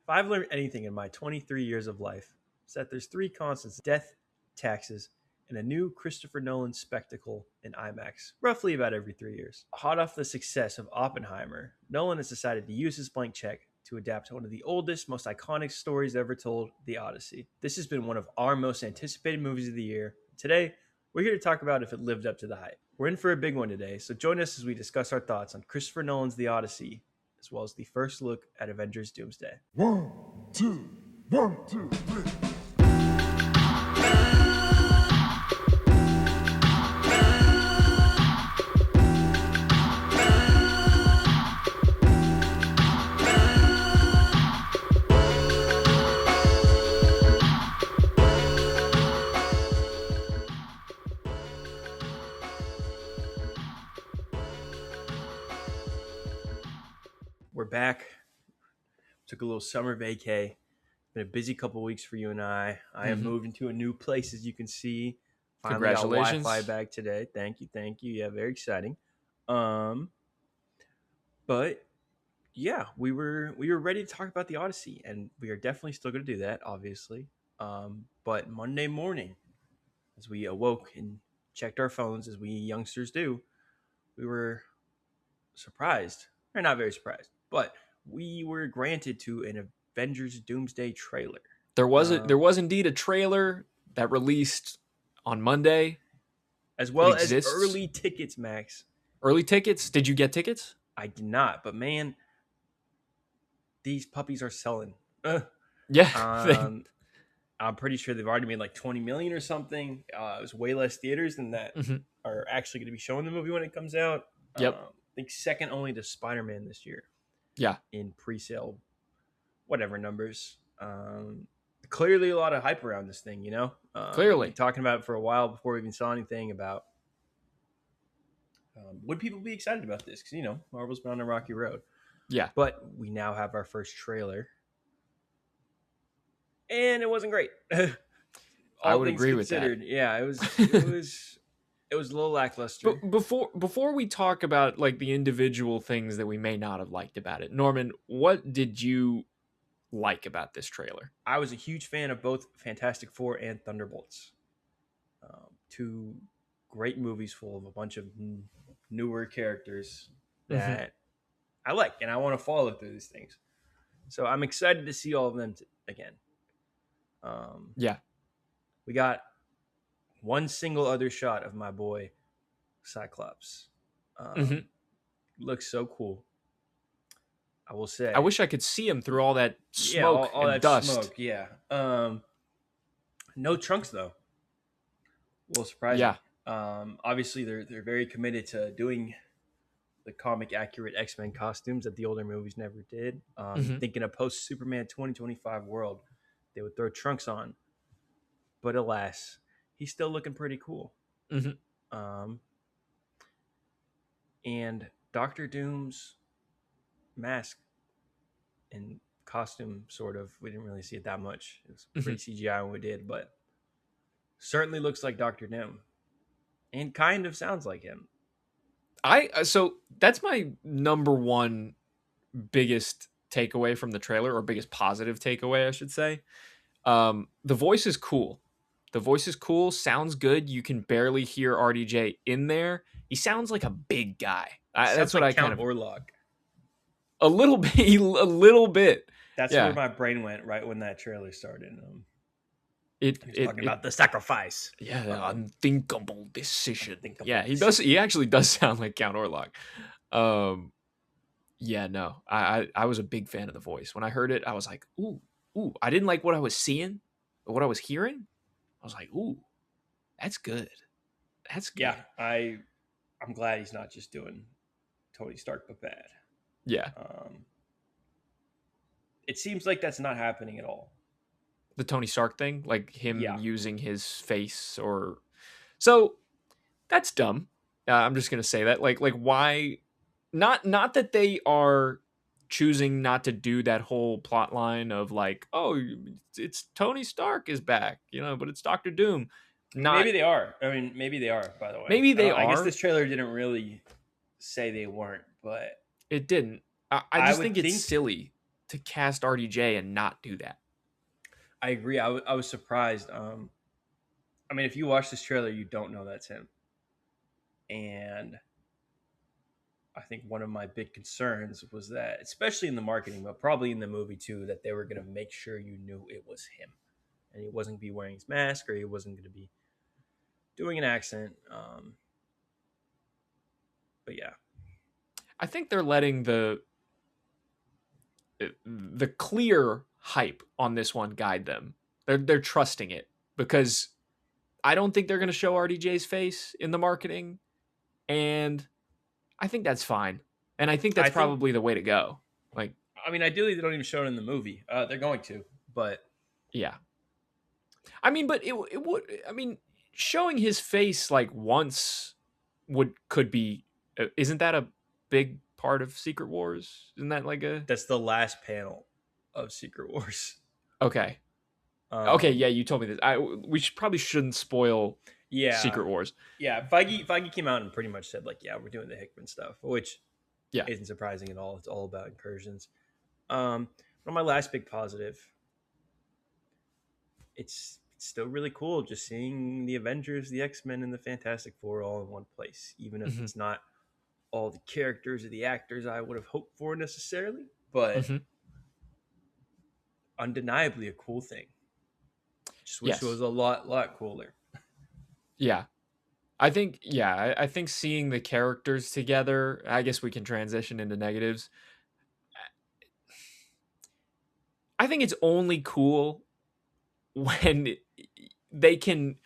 If I've learned anything in my 23 years of life, it's that there's three constants: death, taxes, and a new Christopher Nolan spectacle in IMAX, roughly about every 3 years. Hot off the success of Oppenheimer, Nolan has decided to use his blank check to adapt one of the oldest, most iconic stories ever told, the Odyssey. This has been one of our most anticipated movies of the year. Today, we're here to talk about if it lived up to the hype. We're in for a big one today, so join us as we discuss our thoughts on Christopher Nolan's The Odyssey, as well as the first look at Avengers Doomsday. One, two, one, two, three. We're back. Took a little summer vacay. Been a busy couple weeks for you and I. I have moved into a new place, as you can see. Finally got Congratulations. Wi-Fi back today. Thank you. Yeah, very exciting. But yeah, we were ready to talk about the Odyssey, and we are definitely still going to do that, obviously. But Monday morning, as we awoke and checked our phones, as we youngsters do, we were surprised, or not very surprised, but we were granted to an Avengers Doomsday trailer. There was indeed a trailer that released on Monday, as well as early tickets, Max. Early tickets? Did you get tickets? I did not, but man, these puppies are selling. Yeah. I'm pretty sure they've already made like 20 million or something. It was way less theaters than that are actually going to be showing the movie when it comes out. Yep. I think second only to Spider-Man this year. Yeah. In pre-sale, whatever numbers. Clearly a lot of hype around this thing, you know? Clearly. Talking about it for a while before we even saw anything about would people be excited about this? Because, you know, Marvel's been on a rocky road. Yeah. But we now have our first trailer. And it wasn't great. I would agree with that. Yeah, it was a little lackluster. But before we talk about like the individual things that we may not have liked about it, Norman, what did you like about this trailer? I was a huge fan of both Fantastic Four and Thunderbolts. Two great movies full of a bunch of newer characters that I like, and I want to follow through these things. So I'm excited to see all of them again. Yeah. We got one single other shot of my boy Cyclops. Looks so cool. I will say. I wish I could see him through all that smoke all and that dust. Smoke, yeah. No Trunks though. A little surprising. Yeah. Obviously they're very committed to doing the comic accurate X-Men costumes that the older movies never did. Thinking a post Superman 2025 world, they would throw Trunks on. But alas, he's still looking pretty cool. And Doctor Doom's mask and costume, sort of, we didn't really see it that much. It was pretty CGI when we did, but certainly looks like Doctor Doom. And kind of sounds like him. So that's my number one biggest takeaway from the trailer, or biggest positive takeaway, I should say. The voice is cool. The voice is cool, sounds good. You can barely hear RDJ in there. He sounds like a big guy. That's what like I Count kind of Orlok. A little bit. That's where my brain went right when that trailer started. He's talking about the sacrifice. Yeah, unthinkable decision. He actually does sound like Count Orlok. Yeah, no. I was a big fan of the voice. When I heard it, I was like, ooh. I didn't like what I was seeing, but what I was hearing, I was like, ooh, that's good. That's good. Yeah, I'm glad he's not just doing Tony Stark but bad. Yeah. It seems like that's not happening at all. The Tony Stark thing, like him using his face, or so that's dumb. I'm just gonna say that, like why? Not that they are choosing not to do that whole plot line of like, oh, it's Tony Stark is back, but it's Doctor Doom. Maybe they are. I mean, maybe they are. By the way, maybe they are. I guess this trailer didn't really say they weren't, but it didn't. I just think it's silly. to cast RDJ and not do that. I agree. I was surprised. I mean, if you watch this trailer, you don't know that's him. And I think one of my big concerns was that, especially in the marketing, but probably in the movie too, that they were going to make sure you knew it was him, and he wasn't going to be wearing his mask, or he wasn't going to be doing an accent. But yeah, I think they're letting the clear hype on this one guide them. They're trusting it, because I don't think they're going to show RDJ's face in the marketing, and I think that's fine. And I think that's probably the way to go. Like, I mean, ideally they don't even show it in the movie. They're going to, but yeah. I mean, but it would. I mean, showing his face like once could be. Isn't that a big part of Secret Wars? Isn't that like a? That's the last panel of Secret Wars. Okay. Okay. Yeah, you told me this. We probably shouldn't spoil. Yeah. Secret Wars. Yeah. Feige came out and pretty much said like, yeah, we're doing the Hickman stuff, which isn't surprising at all. It's all about incursions. One of my last big positive. It's still really cool just seeing the Avengers, the X-Men, and the Fantastic Four all in one place, even if it's not all the characters or the actors I would have hoped for necessarily, but undeniably a cool thing. Just wish it was a lot cooler. Yeah. I think seeing the characters together, I guess we can transition into negatives. I think it's only cool when they can,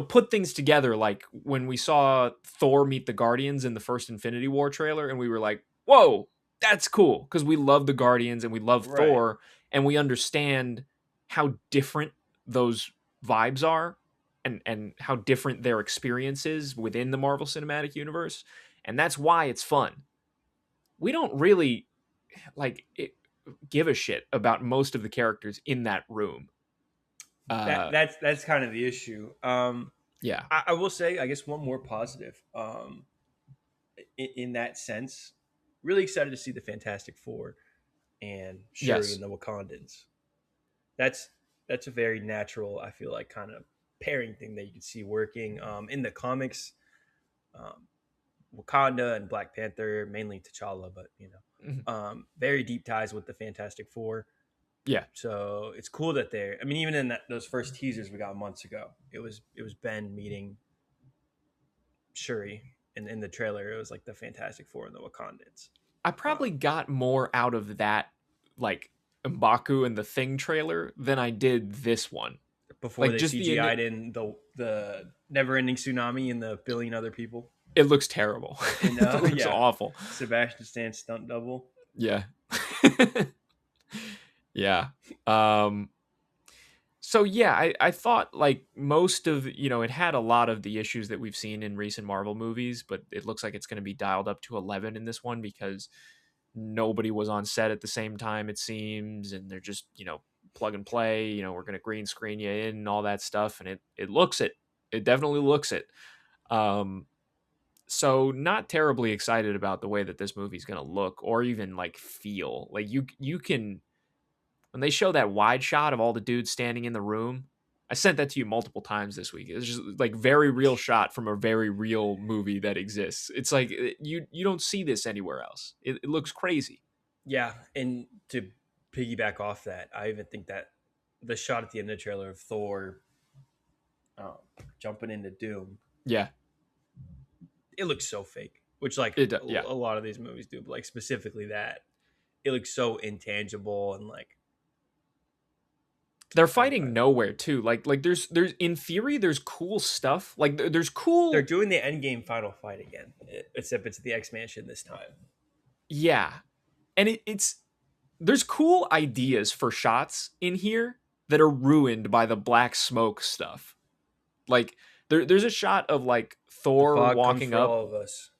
put things together, like when we saw Thor meet the Guardians in the first Infinity War trailer, and we were like, whoa, that's cool, because we love the Guardians and we love Thor, and we understand how different those vibes are, and how different their experience is within the Marvel Cinematic Universe, and that's why it's fun. We don't really give a shit about most of the characters in that room. That's kind of the issue. Yeah, I will say, I guess one more positive in that sense. Really excited to see the Fantastic Four and Shuri and the Wakandans. That's a very natural, I feel like, kind of pairing thing that you can see working in the comics. Wakanda and Black Panther, mainly T'Challa, but very deep ties with the Fantastic Four. Yeah. So it's cool that they're. I mean, even in those first teasers we got months ago, it was Ben meeting Shuri, and in the trailer, it was like the Fantastic Four and the Wakandans. I probably got more out of that, like M'Baku and the Thing trailer, than I did this one. Before they CGI'd in the never-ending tsunami and the billion other people. It looks terrible. It looks awful. Sebastian Stan's stunt double. Yeah. Yeah. So yeah, I thought like most of, it had a lot of the issues that we've seen in recent Marvel movies, but it looks like it's going to be dialed up to 11 in this one, because nobody was on set at the same time, it seems, and they're just, plug and play, we're going to green screen you in and all that stuff, and it looks it. It definitely looks it. So not terribly excited about the way that this movie's going to look or even like feel. Like you can, when they show that wide shot of all the dudes standing in the room, I sent that to you multiple times this week. It's just like very real shot from a very real movie that exists. It's like you don't see this anywhere else. It looks crazy. Yeah, and to piggyback off that, I even think that the shot at the end of the trailer of Thor jumping into Doom, it looks so fake. Which a lot of these movies do, but like specifically that, it looks so intangible and like. They're fighting nowhere too. Like there's in theory there's cool stuff. Like there's cool. They're doing the Endgame final fight again, except it's the X Mansion this time. Yeah, and there's cool ideas for shots in here that are ruined by the black smoke stuff. Like there's a shot of like Thor walking up. All of us.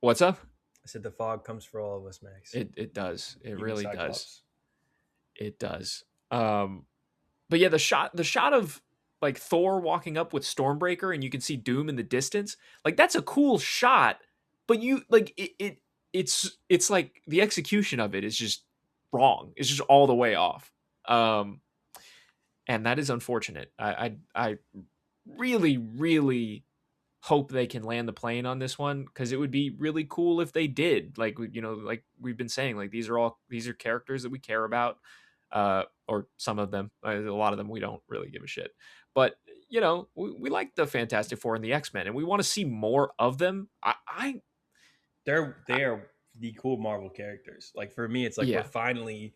What's up? I said the fog comes for all of us, Max. It does. It really Cyclops. does. It does. But yeah, the shot of like Thor walking up with Stormbreaker and you can see Doom in the distance, like that's a cool shot, but you like it's like the execution of it is just wrong. It's just all the way off. And that is unfortunate. I really, really hope they can land the plane on this one, because it would be really cool if they did. Like, like we've been saying, like these are characters that we care about, or some of them. A lot of them we don't really give a shit. But we like the Fantastic Four and the X-Men, and we want to see more of them. They are the cool Marvel characters. Like for me, it's like we're finally.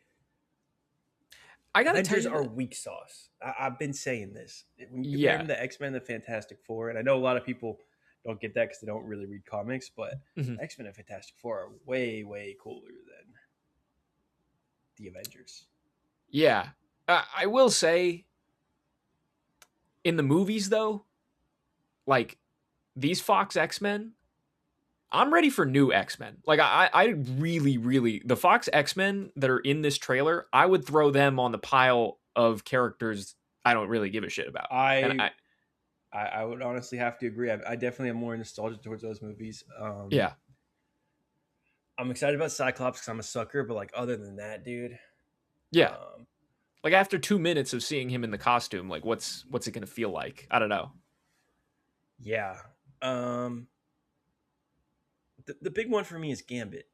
I gotta Avengers tell you are weak sauce. I've been saying this. When you Yeah. compare them to X-Men, the Fantastic Four, and I know a lot of people don't get that because they don't really read comics, but X-Men and Fantastic Four are way, way cooler than the Avengers. Yeah. I will say, in the movies, though, like, these Fox X-Men, I'm ready for new X-Men. Like, I really, really... The Fox X-Men that are in this trailer, I would throw them on the pile of characters I don't really give a shit about. I would honestly have to agree. I definitely am more nostalgic towards those movies. Yeah. I'm excited about Cyclops because I'm a sucker, but, like, other than that, dude... Yeah. Like, after 2 minutes of seeing him in the costume, like, what's it going to feel like? I don't know. Yeah. The big one for me is Gambit.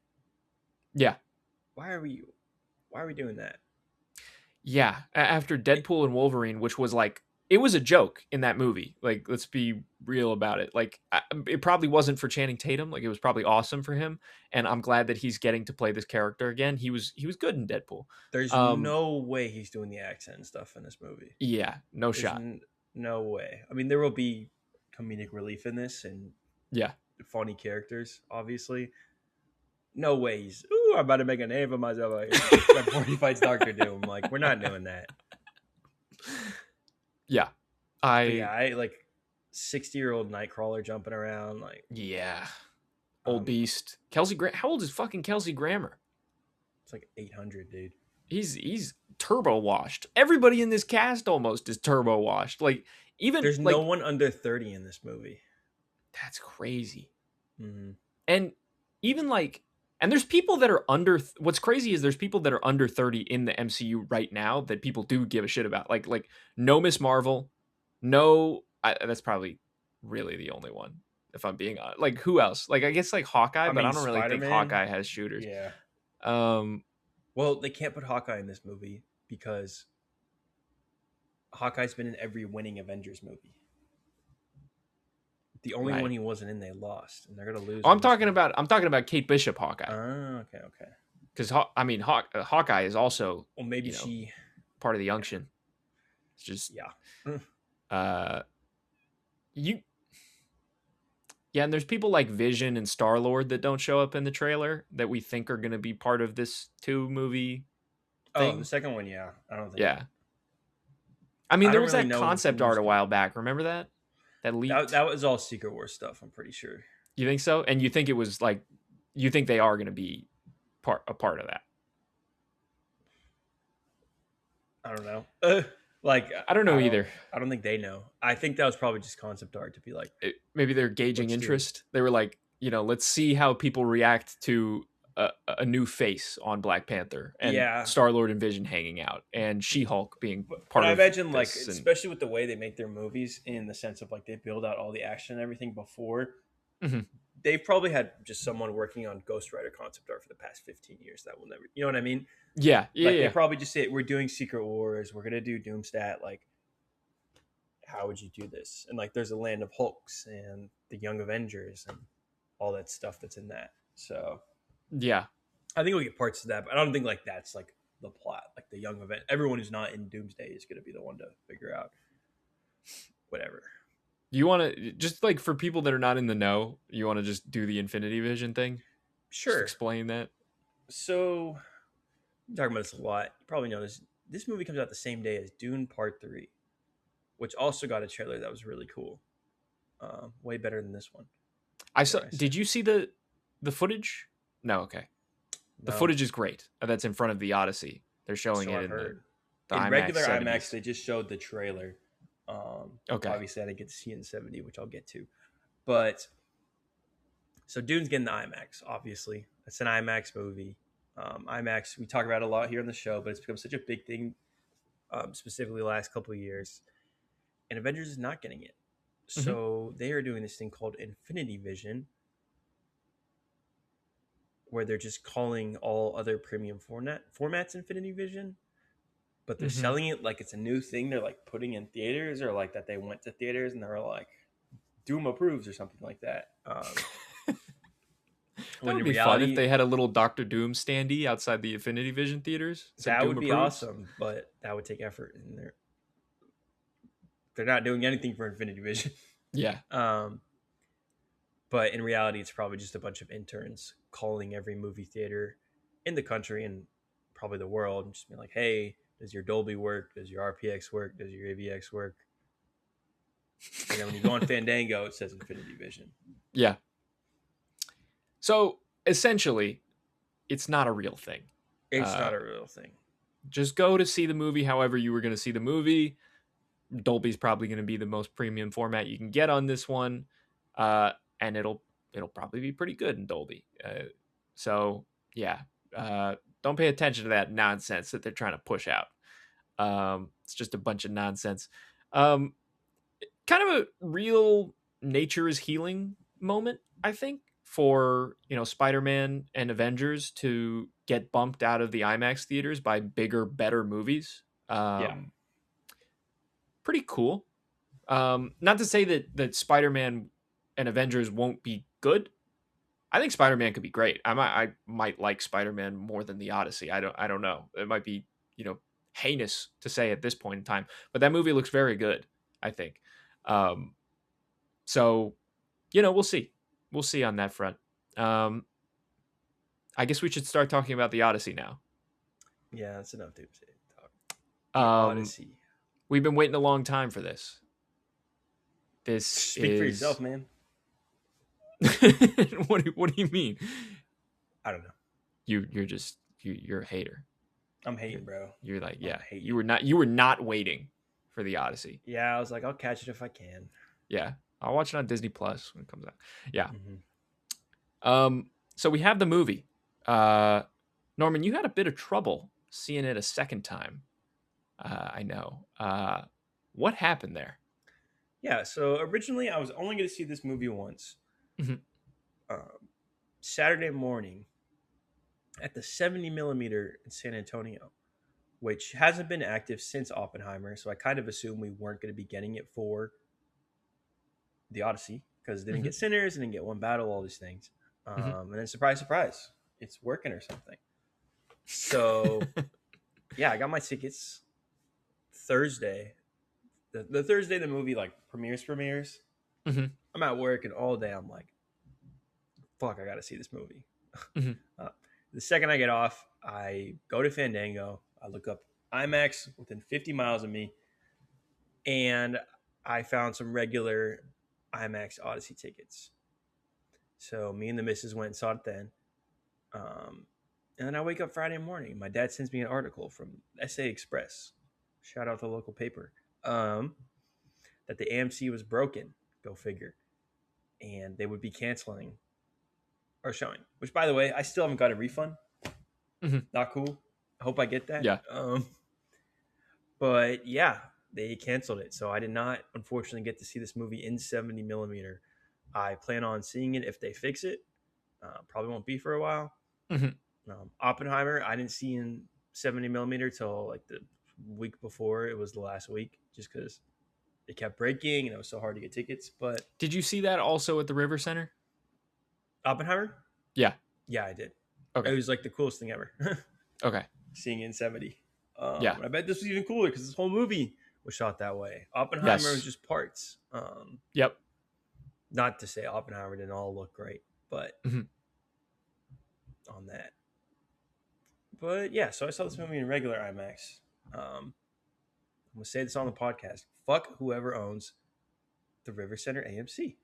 Yeah. Why are we doing that? Yeah. After Deadpool and Wolverine, which was like, it was a joke in that movie. Like, let's be real about it. Like, it probably wasn't for Channing Tatum. Like, it was probably awesome for him. And I'm glad that he's getting to play this character again. He was good in Deadpool. There's no way he's doing the accent and stuff in this movie. Yeah, no shot. No way. I mean, there will be comedic relief in this and funny characters, obviously. No way he's, I'm about to make a name for myself before he fights Doctor Doom. Like, we're not doing that. Yeah. I like 60-year-old Nightcrawler jumping around. Like, yeah. Old beast. Kelsey how old is fucking Kelsey Grammer? It's like 800, dude. He's turbo washed. Everybody in this cast almost is turbo washed. Like, even there's no one under 30 in this movie. That's crazy. Mm-hmm. And even like, and there's people that are under. What's crazy is there's people that are under 30 in the MCU right now that people do give a shit about. Like no Miss Marvel, no. That's probably really the only one, if I'm being honest. Like, who else? Like, I guess like Hawkeye, but I don't really think Hawkeye has shooters. Yeah. Well, they can't put Hawkeye in this movie because Hawkeye's been in every winning Avengers movie. The only one he wasn't in, they lost, and they're gonna lose. I'm talking about Kate Bishop Hawkeye. Okay. Because Hawkeye is also, well, maybe she part of the unction. It's just and there's people like Vision and Star-Lord that don't show up in the trailer that we think are going to be part of this 2 movie thing. Oh, the second one, yeah. I don't think. Yeah. I mean, there was that concept art a while back. Remember that? That leaked? That was all Secret Wars stuff, I'm pretty sure. You think so? And you think it was like, you think they are going to be a part of that? I don't know. I don't know either. I don't think they know. I think that was probably just concept art to be like, maybe they're gauging interest. They were like, let's see how people react to a new face on Black Panther, and Star-Lord and Vision hanging out, and She-Hulk being part of it. I imagine, like, especially with the way they make their movies, in the sense of like they build out all the action and everything before. Mm-hmm. They've probably had just someone working on Ghost Rider concept art for the past 15 years that will never, you know what I mean? Yeah. They probably just say, we're doing Secret Wars, we're gonna do Doomsday. Like, how would you do this? And like, there's a land of Hulks and the Young Avengers and all that stuff that's in that. So yeah, I think we'll get parts of that, but I don't think like that's like the plot. Like the Young Event, everyone who's not in Doomsday is gonna be the one to figure out whatever. You want to just, like, for people that are not in the know, you want to just do the Infinity Vision thing? Sure. Just explain that. So, I'm talking about this a lot. You probably know this. This movie comes out the same day as Dune Part 3, which also got a trailer that was really cool. Way better than this one. Did you see the footage? No, okay. The footage is great. That's in front of the Odyssey. They're showing it in the IMAX regular 70s. IMAX. They just showed the trailer. Okay. Obviously, I didn't get to see it in 70, which I'll get to. But so Dune's getting the IMAX. Obviously, it's an IMAX movie. IMAX, we talk about it a lot here on the show, but it's become such a big thing, specifically the last couple of years. And Avengers is not getting it. So they are doing this thing called Infinity Vision, where they're just calling all other premium formats Infinity Vision, but they're selling it like it's a new thing. They're like putting in theaters, or like that they went to theaters and they're like, Doom approves or something like that. That would be fun if they had a little Doctor Doom standee outside the Infinity Vision theaters. That would be awesome, but that would take effort, and they're not doing anything for Infinity Vision. Yeah. But in reality, it's probably just a bunch of interns calling every movie theater in the country and probably the world and just being like, hey, does your Dolby work? Does your RPX work? Does your AVX work? And then when you go on Fandango, it says Infinity Vision. Yeah. So essentially, it's not a real thing. It's not a real thing. Just go to see the movie however you were going to see the movie. Dolby's probably going to be the most premium format you can get on this one. And it'll probably be pretty good in Dolby. So yeah, don't pay attention to that nonsense that they're trying to push out. It's just a bunch of nonsense. Kind of a real nature is healing moment, I think, for Spider-Man and Avengers to get bumped out of the IMAX theaters by bigger, better movies. Pretty cool. Not to say that Spider-Man and Avengers won't be good. I think Spider-Man could be great. I might like Spider-Man more than the Odyssey. I don't know. It might be, heinous to say at this point in time, but that movie looks very good, I think. So, we'll see. We'll see on that front. I guess we should start talking about the Odyssey now. Yeah, that's enough Doomsday talk. Odyssey. We've been waiting a long time for this. Speak for yourself, man. What do you mean? I don't know. You're a hater. I'm hating, bro. You're like, yeah, you were not waiting for the Odyssey. Yeah, I was like, I'll catch it if I can. Yeah, I'll watch it on Disney Plus when it comes out. Yeah. So we have the movie. Norman, you had a bit of trouble seeing it a second time. I know. What happened there? Yeah, so originally I was only going to see this movie once. Saturday morning at the 70 millimeter in San Antonio, which hasn't been active since Oppenheimer. So I kind of assumed we weren't going to be getting it for the Odyssey because they didn't get Sinners, and didn't get One Battle, all these things. And then surprise, surprise, it's working or something. So yeah, I got my tickets Thursday. The Thursday the movie like premieres. I'm at work, and all day I'm like, fuck, I gotta see this movie. The second I get off, I go to Fandango. I look up IMAX within 50 miles of me, and I found some regular IMAX Odyssey tickets. So me and the missus went and saw it then. And then I wake up Friday morning. My dad sends me an article from SA Express. Shout out to the local paper. That the AMC was broken. Go figure. And they would be canceling our showing. Which, by the way, I still haven't got a refund. Not cool. I hope I get that. Yeah. But yeah, they canceled it. So I did not, unfortunately, get to see this movie in 70 millimeter. I plan on seeing it if they fix it. Probably won't be for a while. Oppenheimer, I didn't see in 70 millimeter till like the week before. It was the last week, just because it kept breaking and it was so hard to get tickets. But did you see that also at the River Center? Oppenheimer? Yeah, I did. Okay, it was like the coolest thing ever. Okay, seeing it in 70. Yeah, I bet this was even cooler because this whole movie was shot that way. Oppenheimer was just parts. Yep. Not to say Oppenheimer didn't all look great, but on that. But yeah, so I saw this movie in regular IMAX. I'm gonna say this on the podcast. Fuck whoever owns the River Center AMC,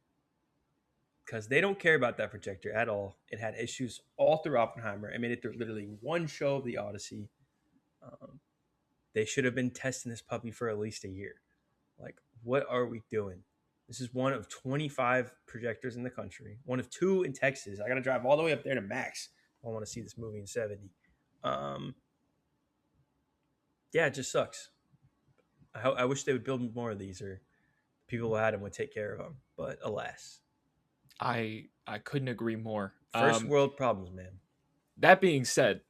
because they don't care about that projector at all. It had issues all through Oppenheimer. I made it through literally one show of the Odyssey. They should have been testing this puppy for at least a year. Like, what are we doing? This is one of 25 projectors in the country. One of 2 in Texas. I got to drive all the way up there to Max if I want to see this movie in 70. Um, yeah, it just sucks. I wish they would build more of these, or people who had them would take care of them. But alas, I couldn't agree more. first world problems, man. That being said,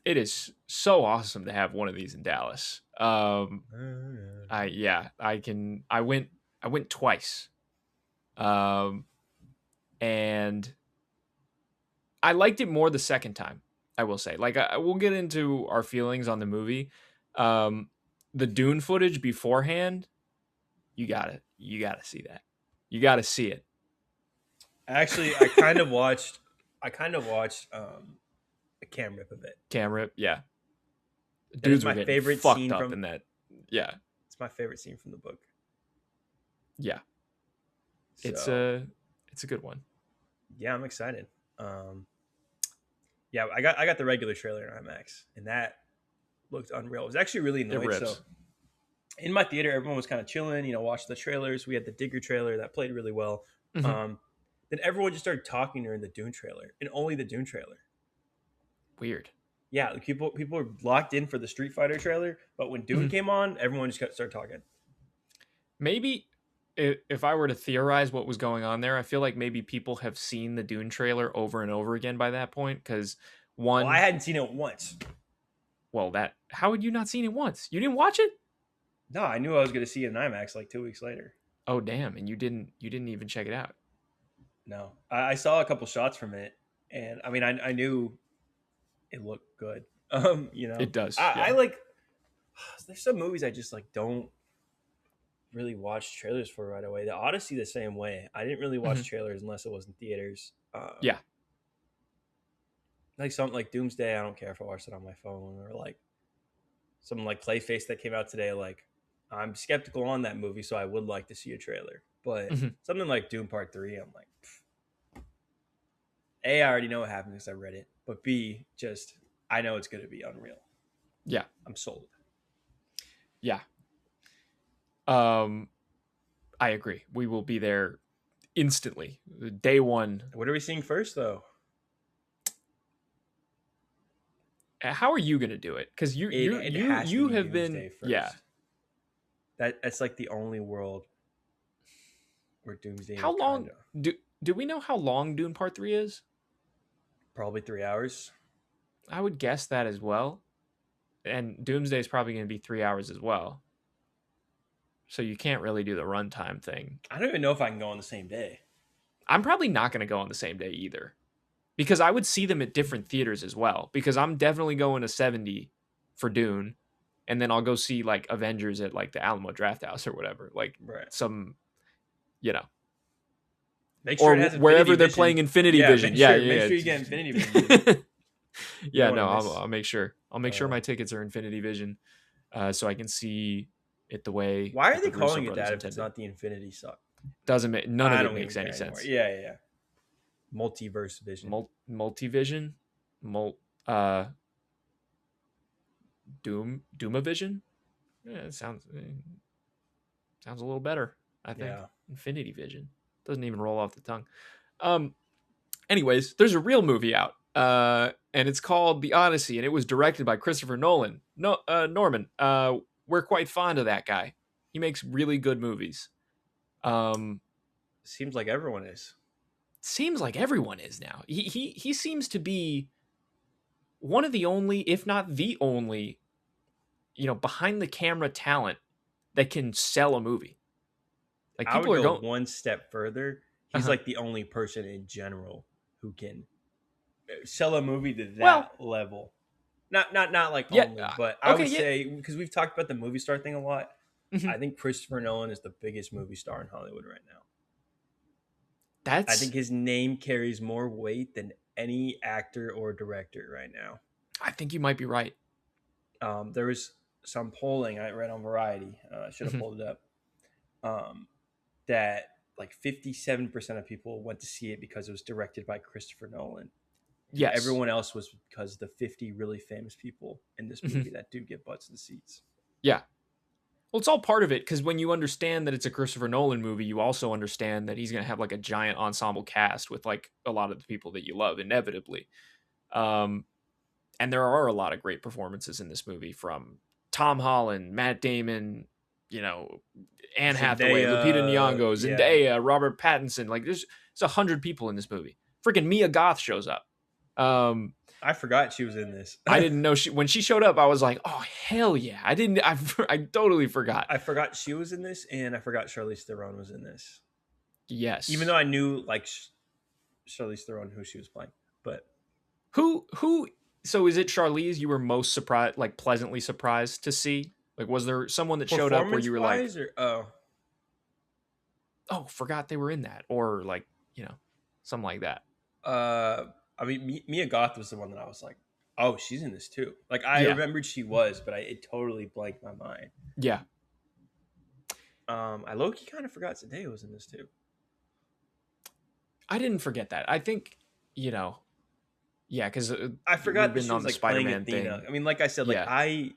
it is so awesome to have one of these in Dallas. I went twice. And I liked it more the second time, I will say. Like, we'll get into our feelings on the movie. The Dune footage beforehand, you gotta see that. You gotta see it. Actually, I kind of watched a cam rip of it. Cam rip, yeah. That is Dudes my were getting favorite fucked scene up from in that. Yeah, it's my favorite scene from the book. yeah. So, It's a good one. yeah, I'm excited. Yeah, I got the regular trailer in IMAX, and that looked unreal. It was actually really It annoying. rips. So in my theater, everyone was kind of chilling, watching the trailers. We had the Digger trailer that played really well. Mhm. Then everyone just started talking during the Dune trailer, and only the Dune trailer. Weird. Yeah, people were locked in for the Street Fighter trailer, but when Dune Mhm. came on, everyone just started talking. Maybe if I were to theorize what was going on there, I feel like maybe people have seen the Dune trailer over and over again by that point. Because Well, I hadn't seen it once. how had you not seen it once? You didn't watch it? No, I knew I was going to see it in IMAX like 2 weeks later. Oh damn! And you didn't even check it out. No, I saw a couple shots from it, and I mean, I knew it looked good. It does. I Yeah. like. There's some movies I just like don't really watch trailers for right away. The Odyssey, the same way. I didn't really watch Mhm. trailers unless it was in theaters. Yeah. Like something like Doomsday, I don't care if I watch it on my phone, or like something like Clayface that came out today. Like, I'm skeptical on that movie, so I would like to see a trailer. But Mhm. something like Doom Part 3, I'm like, A, I already know what happened because I read it. But B, just I know it's going to be unreal. Yeah. I'm sold. Yeah. I agree. We will be there instantly. Day one. What are we seeing first, though? How are you going to do it? Because you has to be have Doomsday been first. yeah. That's like the only world where Doomsday. How long do we know how long Dune Part 3 is? Probably 3 hours. I would guess that as well. And Doomsday is probably going to be 3 hours as well. So you can't really do the runtime thing. I don't even know if I can go on the same day. I'm probably not going to go on the same day either. Because I would see them at different theaters as well. Because I'm definitely going to 70 for Dune. And then I'll go see like Avengers at like the Alamo Drafthouse or whatever. Like some, Make sure or it has wherever Infinity they're Vision. playing Infinity Yeah, Vision. make Yeah, sure, yeah. Make yeah. sure you get Infinity Vision. Yeah, don't no, wanna miss. I'll make sure. I'll make sure my tickets are Infinity Vision, so I can see it the way. Why are that they the Russo calling it brothers that if it's intended. not the Infinity Suck? Doesn't make none I of it don't makes even any care anymore. sense. Yeah. Multiverse Vision. Multivision, Doomavision. Yeah, it sounds a little better. I think Infinity Vision doesn't even roll off the tongue. Anyways, there's a real movie out, and it's called The Odyssey, and it was directed by Christopher Nolan. Norman, we're quite fond of that guy. He makes really good movies. Seems like everyone is. Seems like everyone is now. He seems to be one of the only, if not the only, behind the camera talent that can sell a movie. Like I people would are go going one step further. He's like the only person in general who can sell a movie to that level. Not like only, but I would say, because we've talked about the movie star thing a lot. Mm-hmm. I think Christopher Nolan is the biggest movie star in Hollywood right now. I think his name carries more weight than any actor or director right now. I think you might be right. There was some polling I read on Variety. I should have pulled it up. That like 57% of people went to see it because it was directed by Christopher Nolan. Yes. Everyone else was because the 50 really famous people in this movie that do get butts in seats. Yeah. Well, it's all part of it, because when you understand that it's a Christopher Nolan movie, you also understand that he's going to have like a giant ensemble cast with like a lot of the people that you love, inevitably. And And there are a lot of great performances in this movie from Tom Holland, Matt Damon, you know, Anne Hathaway, Lupita Nyong'o, Zendaya, Robert Pattinson. Like there's 100 people in this movie. Freaking Mia Goth shows up. I forgot she was in this. I didn't know when she showed up. I was like, oh hell yeah! I totally forgot. I forgot she was in this, and I forgot Charlize Theron was in this. Yes, even though I knew like Charlize Theron who she was playing, but who. So is it Charlize you were most surprised, like pleasantly surprised to see? Like, was there someone that showed up where you were like, forgot they were in that, or like, you know, something like that? I mean, Mia Goth was the one that I was like, oh, she's in this too. Like I remembered she was, but it totally blanked my mind. Yeah. I low-key kind of forgot Zendaya was in this too. I didn't forget that. I think, you know, yeah, because I forgot been on the like Spider-Man thing. I mean, like I said, like I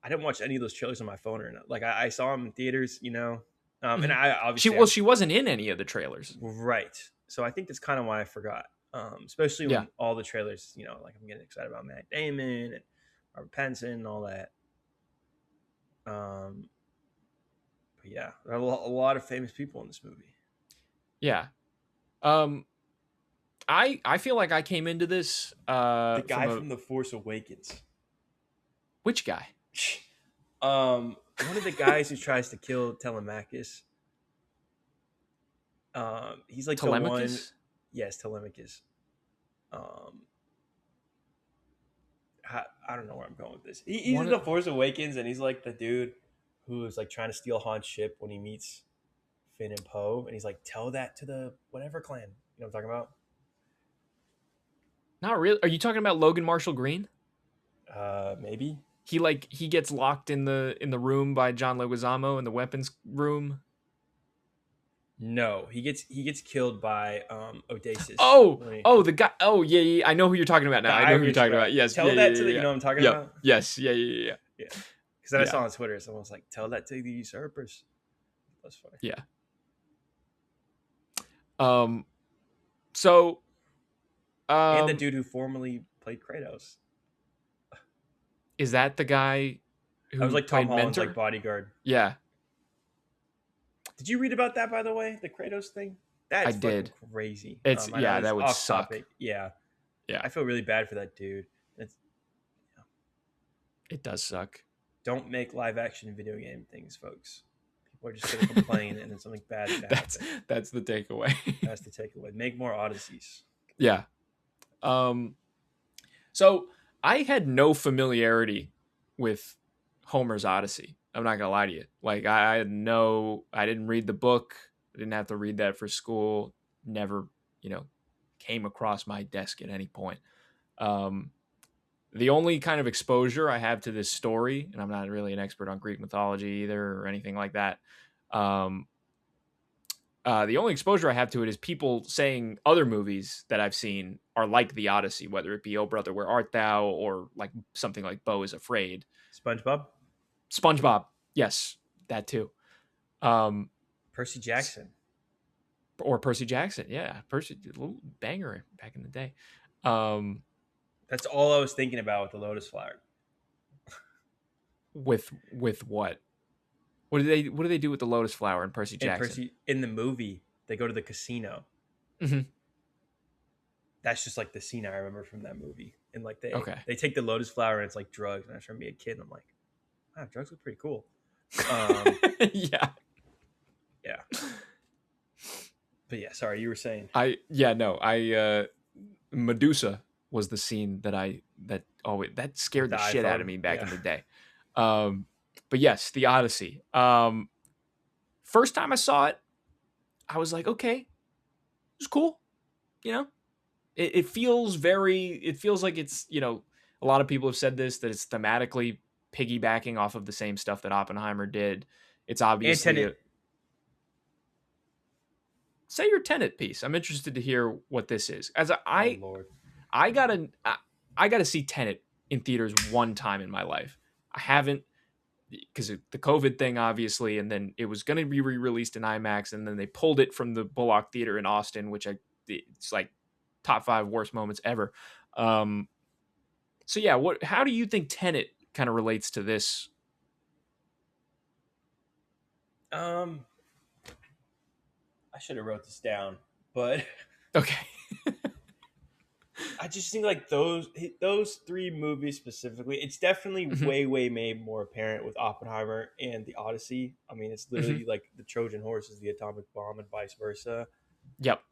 didn't watch any of those trailers on my phone or not. Like I saw them in theaters, you know, and I obviously she wasn't in any of the trailers, right? So I think that's kind of why I forgot, especially when all the trailers, you know, like I'm getting excited about Matt Damon and Robert Pattinson and all that. But yeah, there are a lot of famous people in this movie. Yeah. I feel like I came into this the guy from The Force Awakens. Which guy? One of the guys who tries to kill Telemachus. He's like Telemachus? The one. Yes, Telemachus. I don't know where I'm going with this. He's in The Force Awakens, and he's like the dude who is like trying to steal Han's ship when he meets Finn and Poe, and he's like, "Tell that to the whatever clan." You know what I'm talking about? Not really. Are you talking about Logan Marshall Green? Maybe. He gets locked in the room by John Leguizamo in the weapons room. No, he gets killed by Odysseus. The guy. Oh yeah. I know who you're talking about now. I know who you're talking about. Yes. Tell that to the. You know what I'm talking about? Yes. Yeah. Because then I saw on Twitter, someone was like, "Tell that to the usurpers." That's funny. Yeah. So. And the dude who formerly played Kratos. Is that the guy who I was like Tom Holland's Mentor? like bodyguard? Yeah. Did you read about that, by the way? The Kratos thing? That's crazy. It's that would suck. Topic. Yeah. Yeah. I feel really bad for that dude. It does suck. Don't make live action video game things, folks. People are just going to complain and then something bad happens. That's the takeaway. That's the takeaway. Make more Odysseys. Yeah. So I had no familiarity with Homer's Odyssey. I'm not gonna lie to you. Like I didn't read the book. I didn't have to read that for school. Never, came across my desk at any point. The only kind of exposure I have to this story, and I'm not really an expert on Greek mythology either or anything like that. The only exposure I have to it is people saying other movies that I've seen are like the Odyssey, whether it be Oh Brother, Where Art Thou, or like something like Beau is Afraid. SpongeBob? Yes, that too. Percy Jackson. Or Percy Jackson, yeah. Percy, a little banger back in the day. That's all I was thinking about with the Lotus Flower. With what? What do they do with the Lotus Flower in Percy Jackson? In the movie, they go to the casino. Mm-hmm. That's just like the scene I remember from that movie. And like they take the Lotus Flower and it's like drugs. And I was trying to be a kid and I'm like, wow, drugs look pretty cool. Yeah. But yeah, sorry, you were saying. Medusa was the scene that scared the shit out of me back in the day. But yes, the Odyssey. First time I saw it, I was like, okay, it was cool. It feels like it's, a lot of people have said this, that it's thematically piggybacking off of the same stuff that Oppenheimer did. It's obviously say your Tenet piece. I'm interested to hear what this is. I gotta see Tenet in theaters one time in my life. I haven't, because of the COVID thing, obviously, and then it was going to be re-released in IMAX, and then they pulled it from the Bullock Theater in Austin, it's like top 5 worst moments ever. So yeah, how do you think Tenet kind of relates to this? Um, I should have wrote this down, but Okay. I just think like those three movies specifically, it's definitely Hmm. way made more apparent with Oppenheimer and the Odyssey. I mean, it's Hmm. literally like the Trojan horse is the atomic bomb and vice versa. Yep.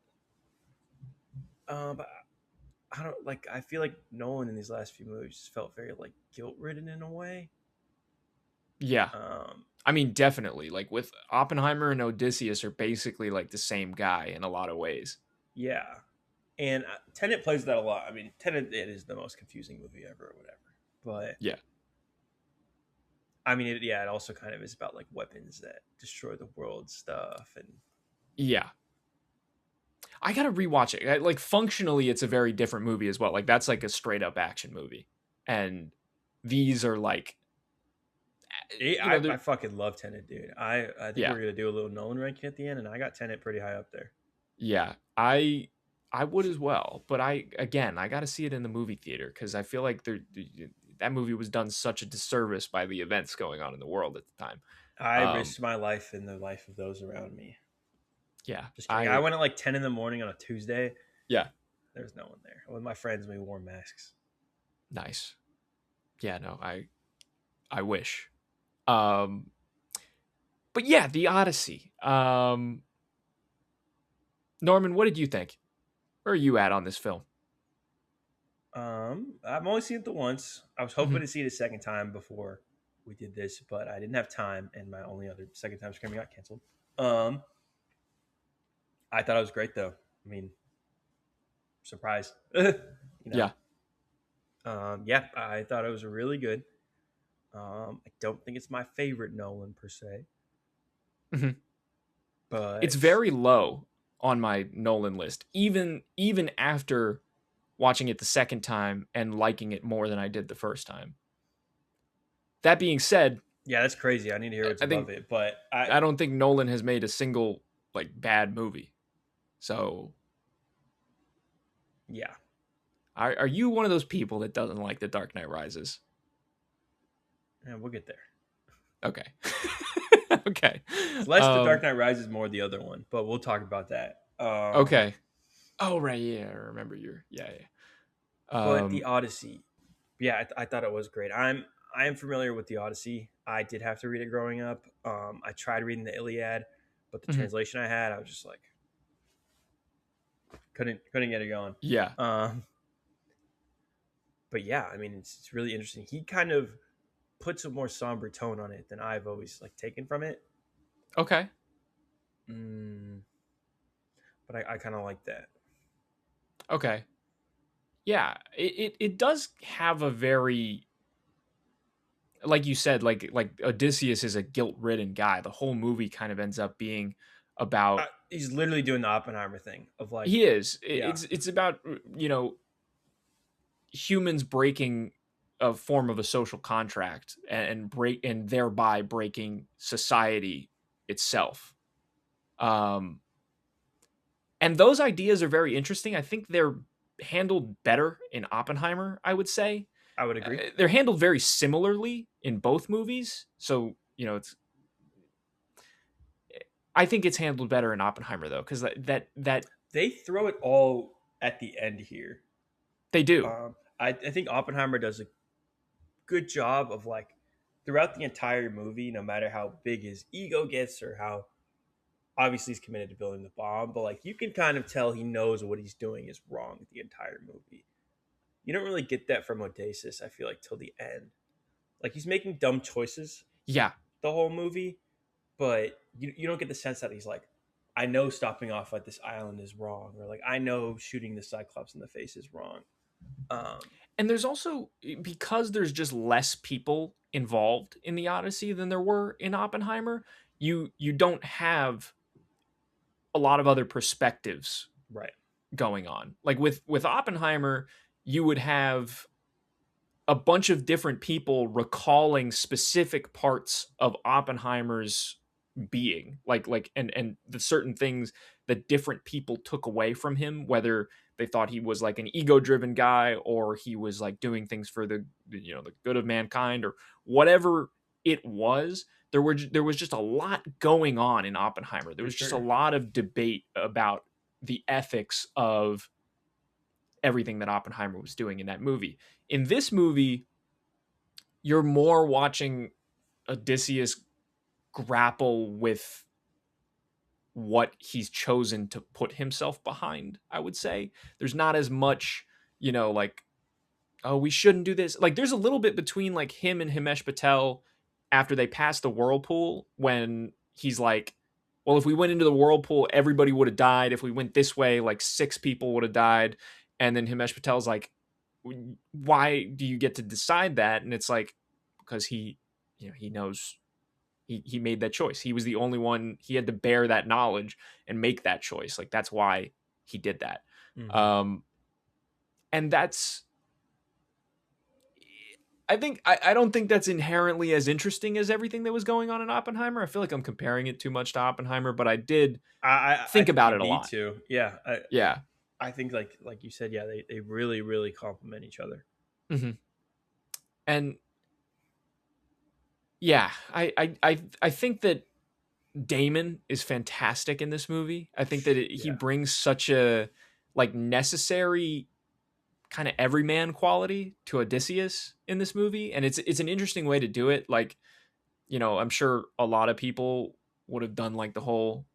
But I don't like. I feel like Nolan in these last few movies just felt very like guilt ridden in a way. Yeah. Um, I mean, definitely. Like with Oppenheimer and Odysseus are basically like the same guy in a lot of ways. yeah, and Tenet plays that a lot. I mean, Tenet it is the most confusing movie ever, or whatever. But Yeah. I mean, it also kind of is about like weapons that destroy the world stuff, and Yeah. I gotta rewatch it. Like functionally, it's a very different movie as well. Like that's like a straight up action movie, and these are like, I fucking love Tenet, dude. I think yeah, we're gonna do a little Nolan ranking at the end, and I got Tenet pretty high up there. yeah. I would as well, but I got to see it in the movie theater because I feel like that movie was done such a disservice by the events going on in the world at the time. I Um, risked my life in the life of those around me. yeah, Just kidding. I went at like 10 in the morning on a Tuesday. yeah, There's no one there. With my friends, we wore masks. nice. Yeah, no, I wish. Um, but yeah, the Odyssey. Norman, what did you think? Where are you at on this film? I've only seen it the once. I was hoping Mhm. to see it a second time before we did this, but I didn't have time, and my only other second time screening got canceled. Um, I thought it was great though. I mean, surprise, you know. Yeah. Yeah, I thought it was really good. I don't think it's my favorite Nolan per se, Mhm. It's but very low on my Nolan list, even after watching it the second time and liking it more than I did the first time. That being said, yeah, that's crazy. I need to hear what's I above think it, but I I don't think Nolan has made a single like bad movie. So, yeah, are you one of those people that doesn't like The Dark Knight Rises? yeah, we'll get there. Okay. Okay. It's less the Dark Um, Knight Rises, more the other one, but we'll talk about that. okay. Oh right, yeah, I remember your yeah. But the Um, Odyssey, yeah, I thought it was great. I am familiar with the Odyssey. I did have to read it growing up. I tried reading the Iliad, but the mhm. translation I had, I was just like couldn't get it going. Yeah. Um, but yeah, I mean, it's really interesting. He kind of puts a more somber tone on it than I've always like taken from it. Okay. Mm, but I kind of like that. Okay. Yeah, it does have a very, like you said, like Odysseus is a guilt-ridden guy. The whole movie kind of ends up being about, He's literally doing the Oppenheimer thing of like, he is. yeah, It's about, humans breaking a form of a social contract and break and thereby breaking society itself. Um and those ideas are very interesting. I think they're handled better in Oppenheimer, I would say. I would agree. They're handled very similarly in both movies. So, it's I think it's handled better in Oppenheimer though, because that They throw it all at the end here. they do. I think Oppenheimer does a good job of like throughout the entire movie, no matter how big his ego gets or how obviously he's committed to building the bomb, but like you can kind of tell he knows what he's doing is wrong the entire movie. You don't really get that from Odysseus, I feel like, till the end. Like he's making dumb choices Yeah. the whole movie, but you don't get the sense that he's like, I know stopping off at this island is wrong, or like I know shooting the Cyclops in the face is wrong. Um, And there's also, because there's just less people involved in the Odyssey than there were in Oppenheimer, you don't have a lot of other perspectives right. going on. Like with Oppenheimer, you would have a bunch of different people recalling specific parts of Oppenheimer's being, like and the certain things that different people took away from him, whether they thought he was like an ego-driven guy, or he was like doing things for the good of mankind, or whatever it was. There was just a lot going on in Oppenheimer. There was just a lot of debate about the ethics of everything that Oppenheimer was doing in that movie. In this movie, you're more watching Odysseus grapple with what he's chosen to put himself behind, I would say. There's not as much, like, oh, we shouldn't do this. Like, there's a little bit between like him and Himesh Patel after they pass the whirlpool, when he's like, well, if we went into the whirlpool, everybody would have died. If we went this way, like 6 people would have died. And then Himesh Patel's like, why do you get to decide that? And it's like, because he knows he made that choice. He was the only one. He had to bear that knowledge and make that choice. Like, that's why he did that. Mm-hmm. And that's, I don't think that's inherently as interesting as everything that was going on in Oppenheimer. I feel like I'm comparing it too much to Oppenheimer, but I did think about it a lot too. Yeah. Yeah. I think like you said, yeah, they really, really complement each other. Mm-hmm. And yeah, I think that Damon is fantastic in this movie. I think that he brings such a like necessary kind of everyman quality to Odysseus in this movie, and it's an interesting way to do it. Like, I'm sure a lot of people would have done like the whole,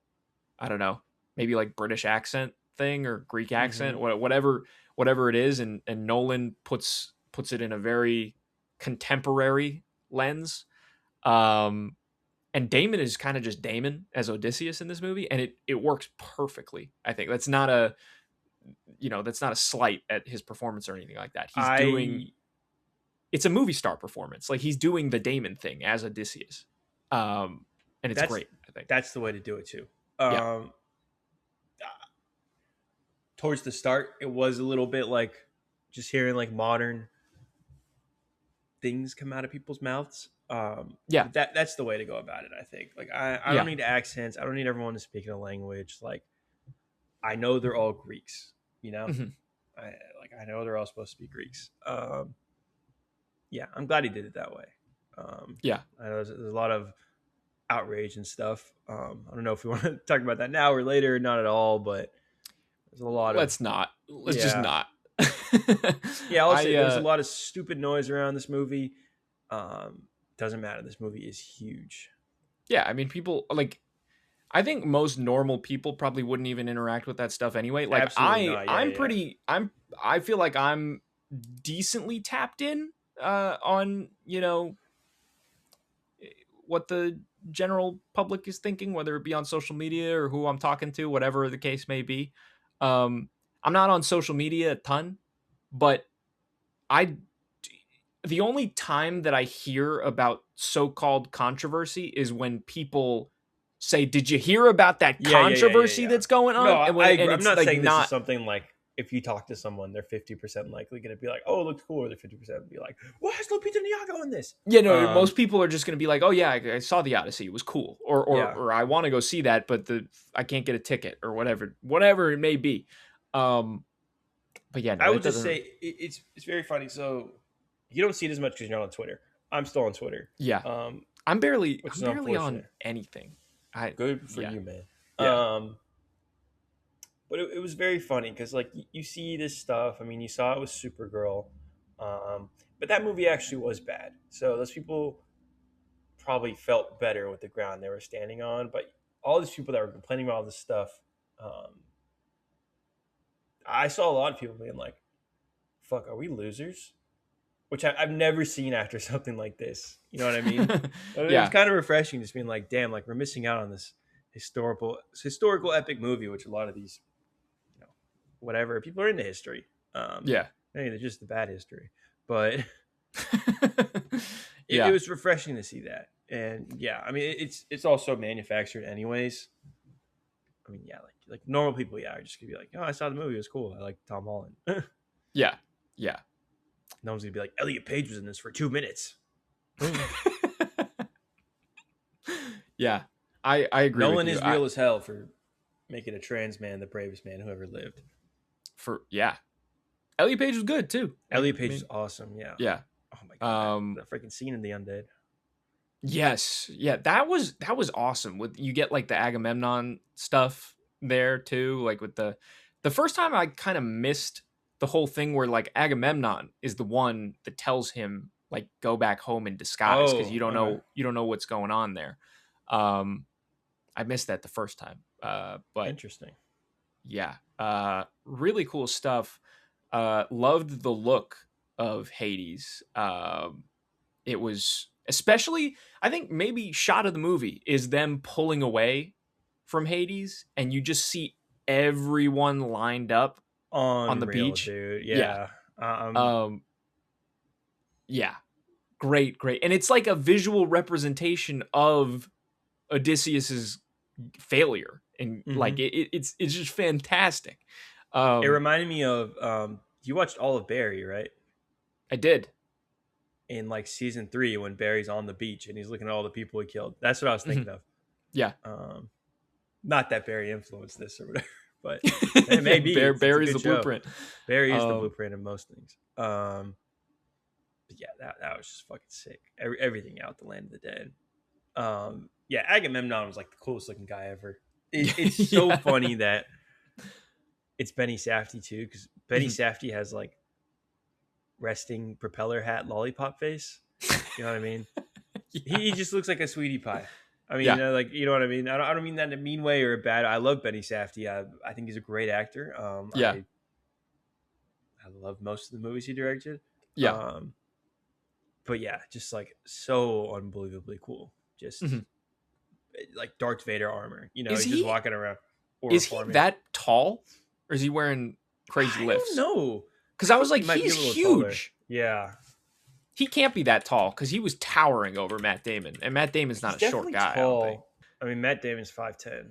I don't know, maybe like British accent thing or Greek accent, mm-hmm. whatever it is, and Nolan puts it in a very contemporary lens. And Damon is kind of just Damon as Odysseus in this movie, and it works perfectly. I think that's not a slight at his performance or anything like that. It's a movie star performance. Like, he's doing the Damon thing as Odysseus. And it's great. I think that's the way to do it too. Towards the start, it was a little bit like just hearing like modern things come out of people's mouths. That's the way to go about it. I think like I don't need accents. I don't need everyone to speak in a language. Like, I know they're all Greeks, mm-hmm. I know they're all supposed to be Greeks. I'm glad he did it that way. I know there's a lot of outrage and stuff. I don't know if we want to talk about that now or later, not at all, but there's a lot Let's just not. I'll say there's a lot of stupid noise around this movie. Doesn't matter. This movie is huge. Yeah, I mean, people like, I think most normal people probably wouldn't even interact with that stuff anyway. Like, I feel like I'm decently tapped in on, what the general public is thinking, whether it be on social media or who I'm talking to, whatever the case may be. I'm not on social media a ton, but the only time that I hear about so-called controversy is when people say, "Did you hear about that controversy that's going on?" No, I'm not saying this is something like, if you talk to someone, they're 50% likely going to be like, "Oh, it looks cool," or they're 50% be like, "Why is Lupita Nyong'o in this?" Yeah, no, most people are just going to be like, "Oh yeah, I saw the Odyssey, it was cool," or I want to go see that, but I can't get a ticket, or whatever it may be. But yeah, no, I would just say it's very funny. So you don't see it as much because you're not on Twitter. I'm still on Twitter. Yeah, I'm barely on anything. Good for you, man. Yeah. But it was very funny because, like, you see this stuff. I mean, you saw it with Supergirl. But that movie actually was bad. So those people probably felt better with the ground they were standing on. But all these people that were complaining about all this stuff, I saw a lot of people being like, "Fuck, are we losers?" Which I've never seen after something like this. You know what I mean? It's kind of refreshing just being like, damn, like, we're missing out on this historical epic movie, which a lot of these, whatever, people are into history. Maybe they're just the bad history. But it was refreshing to see that. And yeah, I mean, it's also manufactured anyways. I mean, yeah, like normal people, are just gonna be like, "Oh, I saw the movie, it was cool. I like Tom Holland." Yeah. No one's gonna be like, Elliot Page was in this for 2 minutes. Yeah, I agree. Nolan is real as hell for making a trans man the bravest man who ever lived. Elliot Page was good too. Elliot Page is awesome. Yeah. Yeah. Oh my god. The freaking scene in The Undead. Yes. Yeah. That was awesome. With you get like the Agamemnon stuff there too. Like with the first time I kind of missed the whole thing where like Agamemnon is the one that tells him like go back home in disguise because you don't know what's going on there. I missed that the first time. But interesting. Yeah. Really cool stuff. Loved the look of Hades. It was especially, I think maybe shot of the movie is them pulling away from Hades and you just see everyone lined up on the beach. Dude. Yeah. Yeah. Great. And it's like a visual representation of Odysseus's failure. And like it's just fantastic. It reminded me of you watched all of Barry, right? I did. In like season 3 when Barry's on the beach and he's looking at all the people he killed. That's what I was thinking of. Yeah. Not that Barry influenced this or whatever, but it may be. Barry's the blueprint. Barry is the blueprint of most things. But yeah, that was just fucking sick. Everything out the Land of the Dead. Yeah, Agamemnon was like the coolest looking guy ever. It's so funny that it's Benny Safdie too, because Benny Safdie has like resting propeller hat lollipop face. You know what I mean? He just looks like a sweetie pie. I mean, like, you know what I mean? I don't mean that in a mean way or a bad. I love Benny Safdie. I think he's a great actor. I love most of the movies he directed. Yeah. But yeah, just like so unbelievably cool. Just like Darth Vader armor. You know, he's just walking around. Is he that tall? Or is he wearing crazy lifts? I don't know. Because I was like, he's huge. Taller. Yeah. He can't be that tall because he was towering over Matt Damon. And Matt Damon's not a short guy. Tall. I don't think. I mean, Matt Damon's 5'10".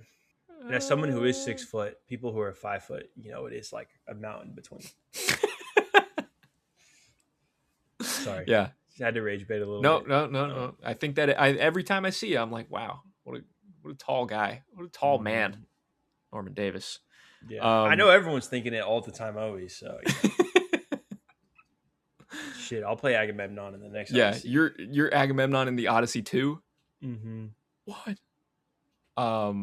And as someone who is 6 foot, people who are 5 foot, you know, it is like a mountain between. Sorry. Yeah. Just had to rage bait a little bit. No. I think that every time I see you, I'm like, wow, what a tall guy. What a tall man. Norman Davis. Yeah. I know everyone's thinking it all the time always, so yeah. Shit, I'll play Agamemnon in the next Odyssey. You're Agamemnon in the Odyssey too? What? Yeah,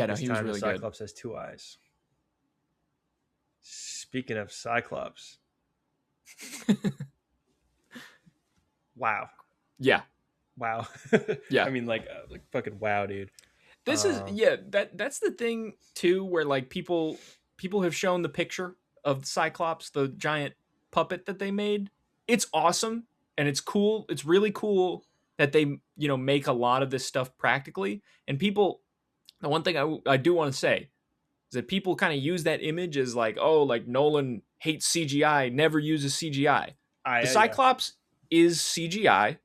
no, he was really good. Cyclops has 2 eyes. Speaking of Cyclops. Wow. Yeah. Wow. Yeah. I mean, like fucking wow, dude. This is that's the thing too, where like people have shown the picture of the Cyclops, the giant puppet that they made. It's awesome and it's cool. It's really cool that they, you know, make a lot of this stuff practically. And people, the one thing I do want to say is that people kind of use that image as like, oh, like Nolan hates CGI, never uses CGI. The Cyclops is CGI.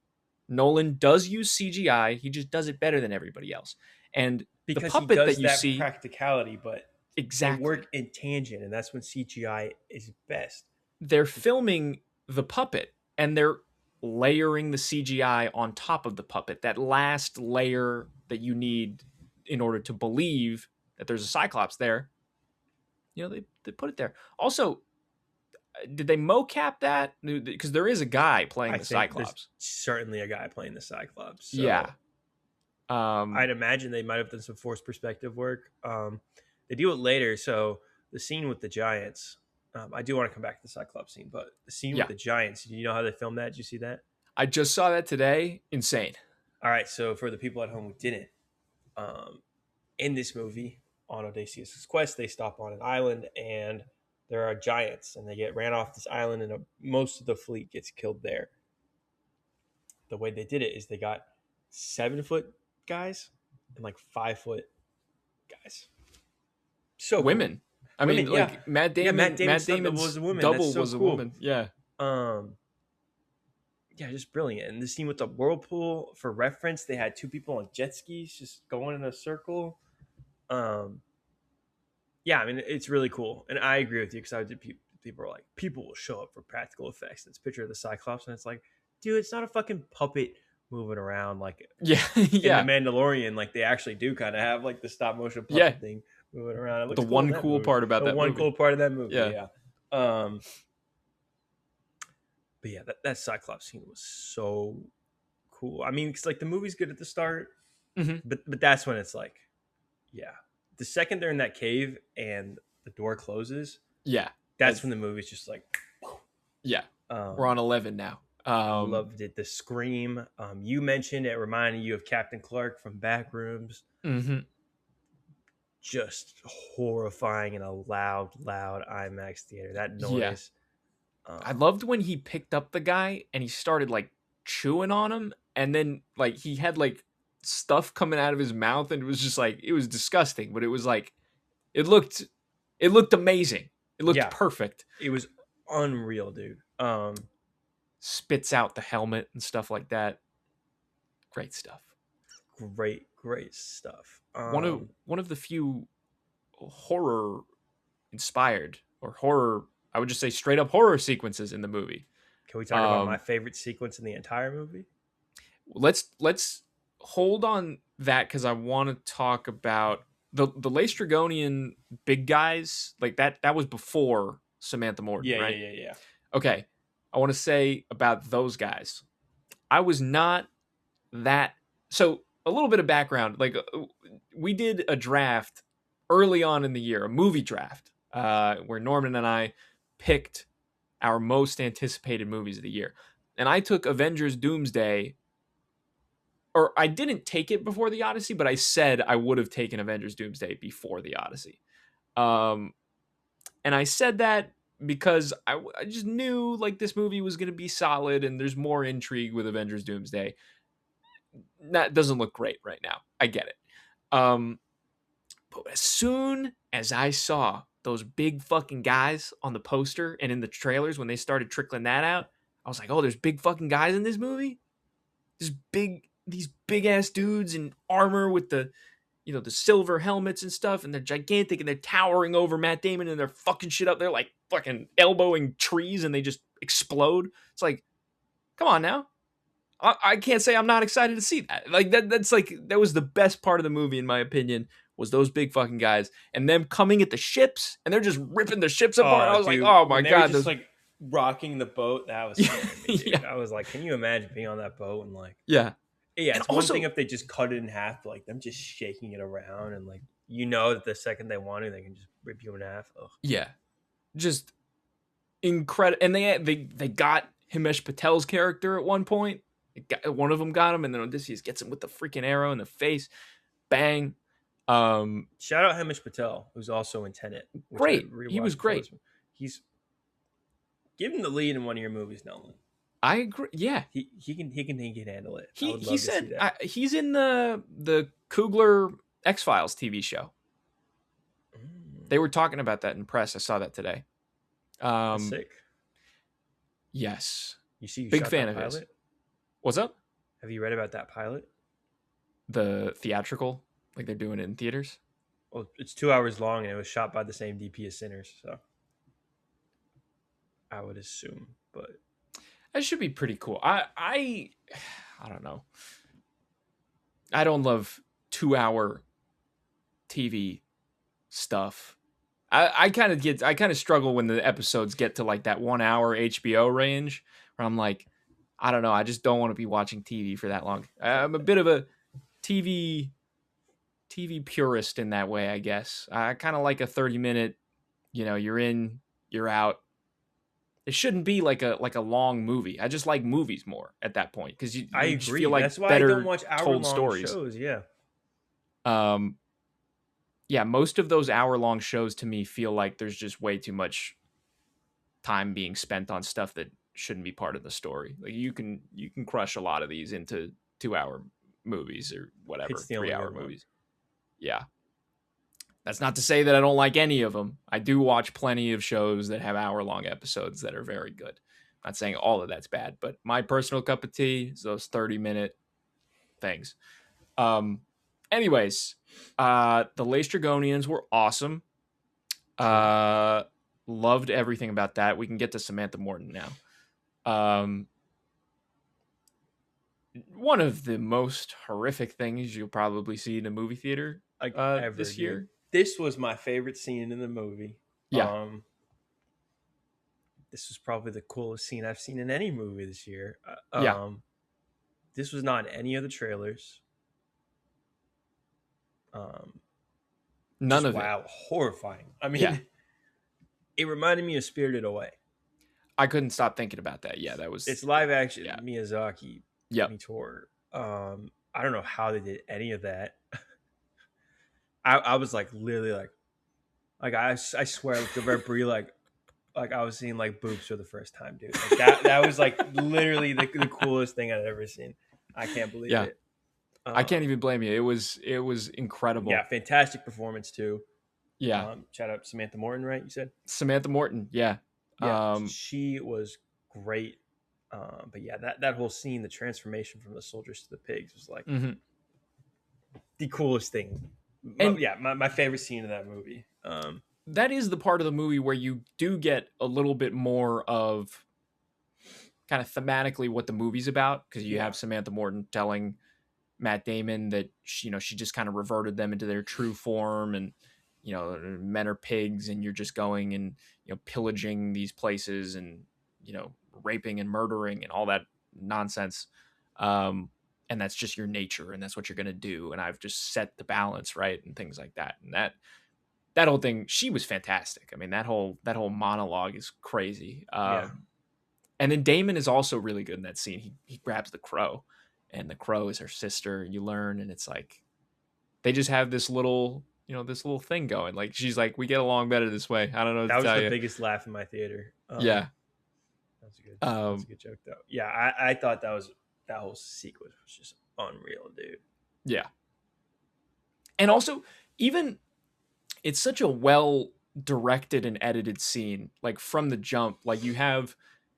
Nolan does use CGI. He just does it better than everybody else. And because the puppet he does that you see, practicality, but exactly, they work in tangent, and that's when CGI is best. They're filming the puppet and they're layering the CGI on top of the puppet. That last layer that you need in order to believe that there's a Cyclops there. You know, they put it there. Also, did they mocap that? Because there is a guy playing the Cyclops. Certainly a guy playing the Cyclops. So yeah. I'd imagine they might have done some forced perspective work. They do it later. So the scene with the giants, I do want to come back to the Cyclops scene, but the scene with the giants, do you know how they filmed that? Did you see that? I just saw that today. Insane. All right. So for the people at home who didn't, in this movie, on Odysseus' quest, they stop on an island and there are giants and they get ran off this island and most of the fleet gets killed there. The way they did it is they got 7-foot guys and like 5-foot guys. So women. Cool. I mean, like Matt Damon's was a woman. Double so was a cool. woman. Yeah. Yeah, just brilliant. And the scene with the whirlpool, for reference, they had 2 people on jet skis just going in a circle. Yeah, I mean, it's really cool. And I agree with you because people are like, people will show up for practical effects. It's a picture of the Cyclops and it's like, dude, it's not a fucking puppet moving around like in The Mandalorian. Like they actually do kind of have like the stop motion puppet thing moving around. It looks The cool in one that cool movie. part about The that one movie. cool part of that movie. Yeah. Yeah. But yeah, that Cyclops scene was so cool. I mean, it's like the movie's good at the start, but that's when it's like, yeah, the second they're in that cave and the door closes, Yeah, that's when the movie's just like, yeah. We're on 11 now. Loved it. The scream you mentioned, it reminded you of Captain Clark from Backrooms. Just horrifying in a loud IMAX theater. That noise. I loved when he picked up the guy and he started like chewing on him, and then like he had like stuff coming out of his mouth, and it was just like, it was disgusting, but it was like, it looked amazing. It looked perfect. It was unreal, dude. Spits out the helmet and stuff like that. Great stuff. Great stuff. One of the few horror inspired, or horror, I would just say straight up horror sequences in the movie. Can we talk about my favorite sequence in the entire movie? Let's hold on that, because I want to talk about the Laestrygonian big guys. Like that was before Samantha Morton, right? Yeah. Okay. I want to say about those guys. I was not that. So a little bit of background. Like we did a draft early on in the year, a movie draft, where Norman and I picked our most anticipated movies of the year. And I took Avengers Doomsday, or I didn't take it before the Odyssey, but I said I would have taken Avengers Doomsday before the Odyssey. And I said that because I just knew like this movie was going to be solid, and there's more intrigue with Avengers Doomsday. That doesn't look great right now. I get it. But as soon as I saw those big fucking guys on the poster and in the trailers, when they started trickling that out, I was like, oh, there's big fucking guys in this movie? These big ass dudes in armor with the silver helmets and stuff, and they're gigantic, and they're towering over Matt Damon, and they're fucking shit up. They're like fucking elbowing trees, and they just explode. It's like, come on now. I can't say I'm not excited to see that. Like that's like, that was the best part of the movie, in my opinion, was those big fucking guys and them coming at the ships, and they're just ripping the ships apart. I was like, oh my god, just like rocking the boat. That was scary, yeah. I was like, can you imagine being on that boat and like, yeah. It's and one also, thing if they just cut it in half, like them just shaking it around, and like, that the second they want to, they can just rip you in half. Ugh. Yeah, just incredible. And they got Himesh Patel's character at one point. One of them got him, and then Odysseus gets him with the freaking arrow in the face. Bang. Shout out Himesh Patel, who's also in Tenet. Great. He was great. He's give him the lead in one of your movies, Nolan. I agree. Yeah, he can handle it. He said he's in the Coogler X-Files TV show. They were talking about that in press. I saw that today. Sick. Yes. You big fan of his. What's up? Have you read about that pilot? The theatrical, like they're doing it in theaters? Well, it's 2 hours long, and it was shot by the same DP as Sinners, so I would assume, but that should be pretty cool. I don't know. I don't love 2 hour TV stuff. I kind of struggle when the episodes get to like that 1 hour HBO range, where I'm like, I don't know. I just don't want to be watching TV for that long. I'm a bit of a TV purist in that way, I guess. I kind of like a 30-minute, you're in, you're out. It shouldn't be like a long movie. I just like movies more at that point, because I agree. Just feel like that's why better I don't watch told stories. Shows, yeah. Yeah, most of those hour-long shows to me feel like there's just way too much time being spent on stuff that shouldn't be part of the story. Like you can crush a lot of these into 2 hour movies or whatever, 3 hour movies. Yeah. That's not to say that I don't like any of them. I do watch plenty of shows that have hour-long episodes that are very good. I'm not saying all of that's bad, but my personal cup of tea is those 30-minute things. Anyways, the Laestrygonians were awesome. Loved everything about that. We can get to Samantha Morton now. One of the most horrific things you'll probably see in a movie theater this year. this was my favorite scene in the movie. Yeah. This was probably the coolest scene I've seen in any movie this year. Yeah. This was not in any of the trailers. None Just of wow, it. horrifying. I mean, Yeah. it reminded me of Spirited Away. I couldn't stop thinking about that. Yeah, that was. It's live action Yeah. Miyazaki Yep. meets horror. I don't know how they did any of that. I was like literally like I swear like the Red Brie like I was seeing like boobs for the first time, dude. Like that was like literally the coolest thing I'd ever seen. I can't believe Yeah. it. I can't even blame you. It was incredible. Yeah, fantastic performance too. Yeah. Shout out Samantha Morton, right? You said Samantha Morton. Yeah. Yeah, she was great. But yeah, that whole scene, the transformation from the soldiers to the pigs, was like the coolest thing. And yeah, my favorite scene of that movie. That is the part of the movie where you do get a little bit more of kind of thematically what the movie's about, because you have Samantha Morton telling Matt Damon that she just kind of reverted them into their true form, and men are pigs, and you're just going and pillaging these places, and raping and murdering and all that nonsense, and that's just your nature, and that's what you're gonna do, and I've just set the balance right, and things like that. And that whole thing, she was fantastic. I mean, that whole monologue is crazy. And then Damon is also really good in that scene. He grabs the crow, and the crow is her sister. You learn, and it's like they just have this little thing going. Like, she's like, we get along better this way. I don't know. That was the biggest laugh in my theater. Yeah, that's good. That's a good joke, though. Yeah, I thought that whole sequence was just unreal, dude. Yeah, and also even it's such a well directed and edited scene. Like from the jump, like you have.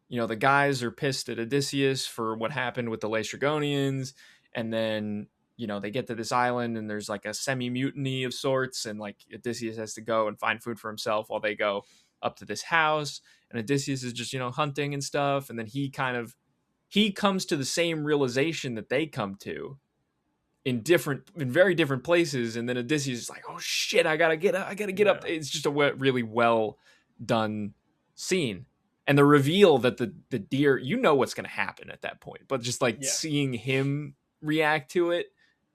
The guys are pissed at Odysseus for what happened with the Laestrygonians, and then they get to this island, and there's like a semi-mutiny of sorts, and like Odysseus has to go and find food for himself while they go up to this house, and Odysseus is just hunting and stuff, and then he comes to the same realization that they come to in very different places, and then Odysseus is like, oh shit, I gotta get up. It's just a really well done scene. And the reveal that the deer, what's going to happen at that point, but just like seeing him react to it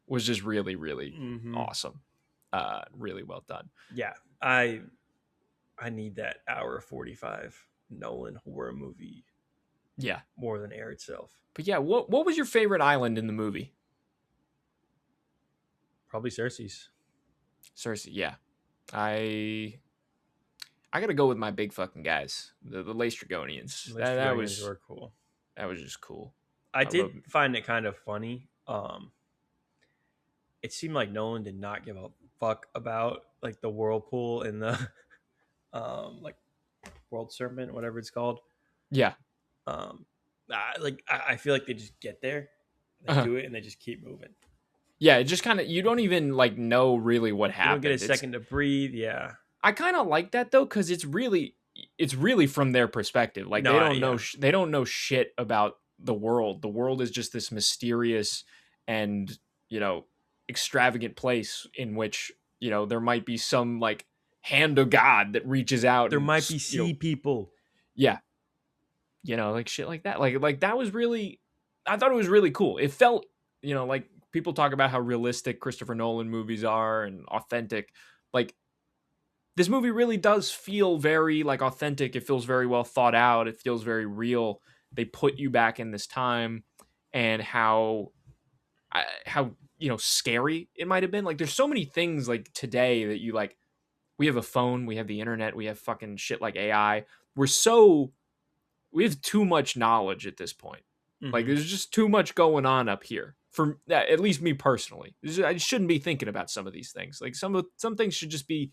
was just really, really awesome. Really well done. Yeah, I need that hour 45 Nolan horror movie. Yeah, more than Air itself. But yeah, what was your favorite island in the movie? Probably Cersei's. Cersei, yeah. I gotta go with my big fucking guys, the Laestrygonians. That were cool. That was just cool. I did find it kind of funny. It seemed like Nolan did not give a fuck about like the whirlpool and the like world serpent, whatever it's called. Yeah. I feel like they just get there, they do it, and they just keep moving. Yeah, it just kind of, you don't even like know really what happened. You don't get a second to breathe. Yeah. I kind of like that though, because it's really from their perspective. Like they don't know shit about the world. The world is just this mysterious and extravagant place in which there might be some like hand of God that reaches out. There might be sea people. Yeah, like shit like that. Like that was really, I thought it was really cool. It felt like people talk about how realistic Christopher Nolan movies are and authentic. Like, this movie really does feel very like authentic. It feels very well thought out. It feels very real. They put you back in this time, and how scary it might have been. Like, there's so many things like today that you like. We have a phone, we have the internet, we have fucking shit like AI. We have too much knowledge at this point. Like, there's just too much going on up here. For at least me personally, I shouldn't be thinking about some of these things. Like some things should just be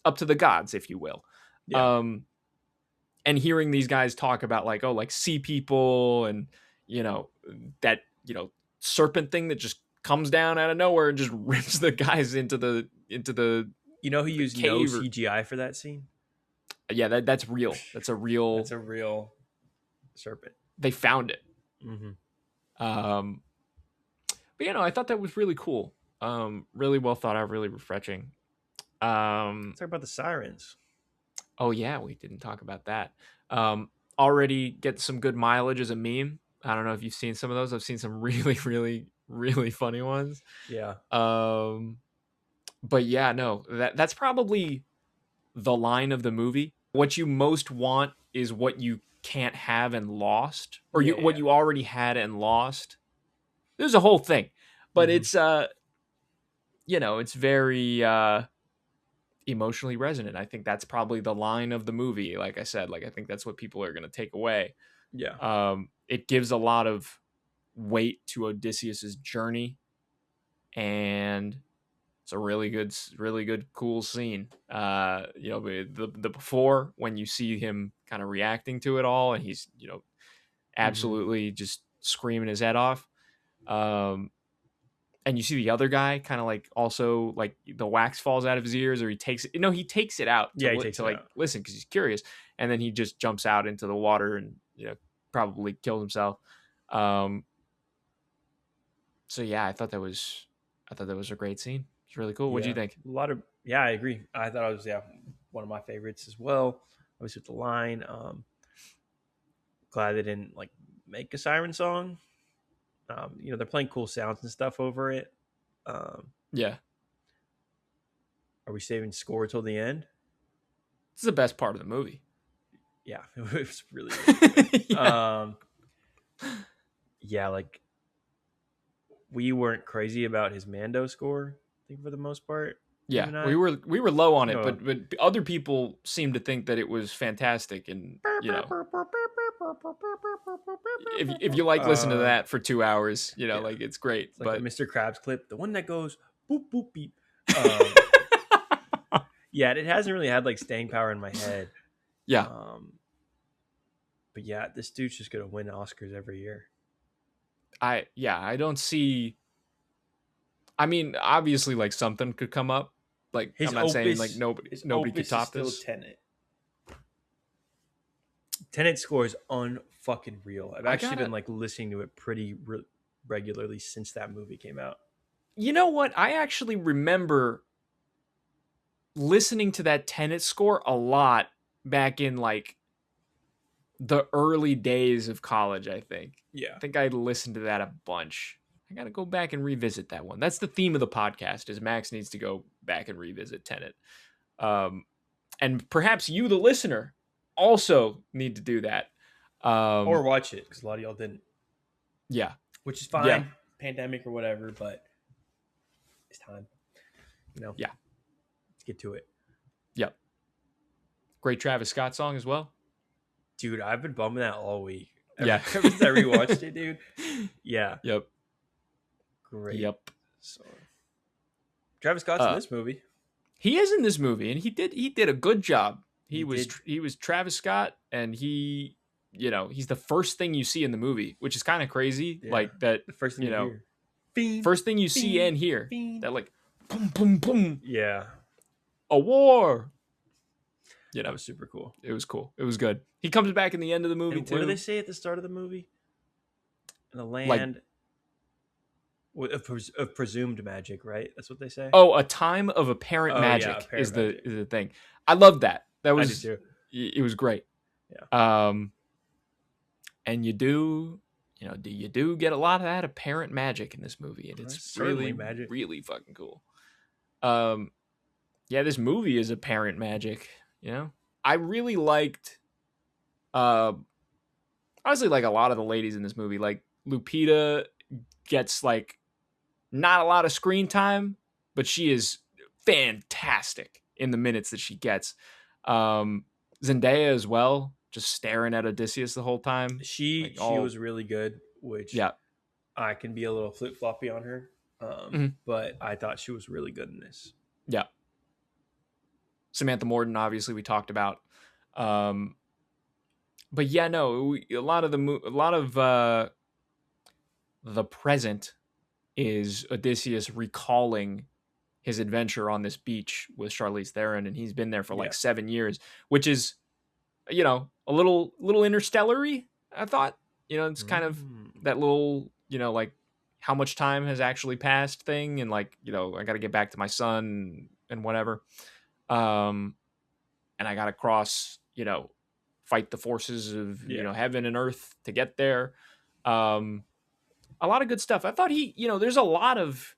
up to the gods, if you will. Yeah. And hearing these guys talk about like, oh, like sea people, and that serpent thing that just comes down out of nowhere and just rips the guys into the who used no CGI for that scene? Yeah, that's real. That's a real serpent. They found it. But I thought that was really cool. Really well thought out, really refreshing. Um, Let's talk about the sirens. oh yeah, we didn't talk about that. Already get some good mileage as a meme. I don't know if you've seen some of those. I've seen some really, really, really funny ones. Yeah. But yeah, no, that's probably the line of the movie. What you most want is what you can't have and lost, or Yeah. what you already had and lost. There's a whole thing, but it's it's very emotionally resonant. I think that's probably the line of the movie. Like I said, like I think that's what people are going to take away. Yeah. It gives a lot of weight to Odysseus's journey, and it's a really good, cool scene. The before, when you see him kind of reacting to it all, and he's absolutely just screaming his head off. And you see the other guy kind of like also like the wax falls out of his ears, or he takes it. He takes it out Yeah, he takes it out. listen because he's curious, and then he just jumps out into the water and probably kills himself. So yeah, I thought that was a great scene. It's really cool. What do you think? I agree. I thought it was one of my favorites as well. I was with the line. Glad they didn't like make a siren song. They're playing cool sounds and stuff over it. Yeah, are we saving score till the end? It's the best part of the movie. Yeah, it was really, really good. Yeah. Like we weren't crazy about his Mando score, I think, for the most part. Yeah, we were low on it, but other people seemed to think that it was fantastic, and if you like listen to that for 2 hours, like it's great. It's like but the Mr. Krabs clip, the one that goes boop boop beep. Yeah, it hasn't really had like staying power in my head. Yeah. But yeah, this dude's just gonna win Oscars every year. I don't see. I mean, obviously, like something could come up. Like I'm not saying like nobody could top this. Tenet score is unfucking real. I've actually been like listening to it pretty regularly since that movie came out. You know what? I actually remember listening to that Tenet score a lot back in like the early days of college, I think. Yeah. I think I listened to that a bunch. I got to go back and revisit that one. That's the theme of the podcast, is Max needs to go back and revisit Tenet. And perhaps you, the listener, also need to do that. Or watch it, because a lot of y'all didn't. Yeah. Which is fine. Yeah. Pandemic or whatever, but it's time. Yeah. Let's get to it. Yep. Great Travis Scott song as well. Dude, I've been bumming that all week. Ever since I rewatched it, dude. Yeah. Yep. Great. Yep. So, Travis Scott's in this movie. He is in this movie, and he did a good job. He was Travis Scott, and he's the first thing you see in the movie, which is kind of crazy. Yeah. Like that, the first thing you hear. Fiend, first thing you see and hear. Fiend. That like boom, boom, boom. Yeah. A war. That was super cool. It was cool. It was good. He comes back in the end of the movie too. What do they say at the start of the movie? In the land of presumed magic, right? That's what they say. Oh, a time of apparent magic is the thing. I love that. That was. I did too. It was great. Yeah. And you do get a lot of that apparent magic in this movie, and it's really magic. Really fucking cool. Yeah, this movie is apparent magic. I really liked, honestly, like a lot of the ladies in this movie. Like Lupita gets like not a lot of screen time, but she is fantastic in the minutes that she gets. Zendaya as well, just staring at Odysseus the whole time. She was really good, which I can be a little flip floppy on her, but I thought she was really good in this. Yeah. Samantha Morton, obviously, we talked about, but yeah, no, a lot of the present is Odysseus recalling his adventure on this beach with Charlize Theron, and he's been there for like 7 years, which is, a little interstellar-y, I thought. It's kind of that little, like how much time has actually passed thing, and like, I got to get back to my son and whatever. And I got to cross, fight the forces of, heaven and earth to get there. A lot of good stuff. I thought there's a lot of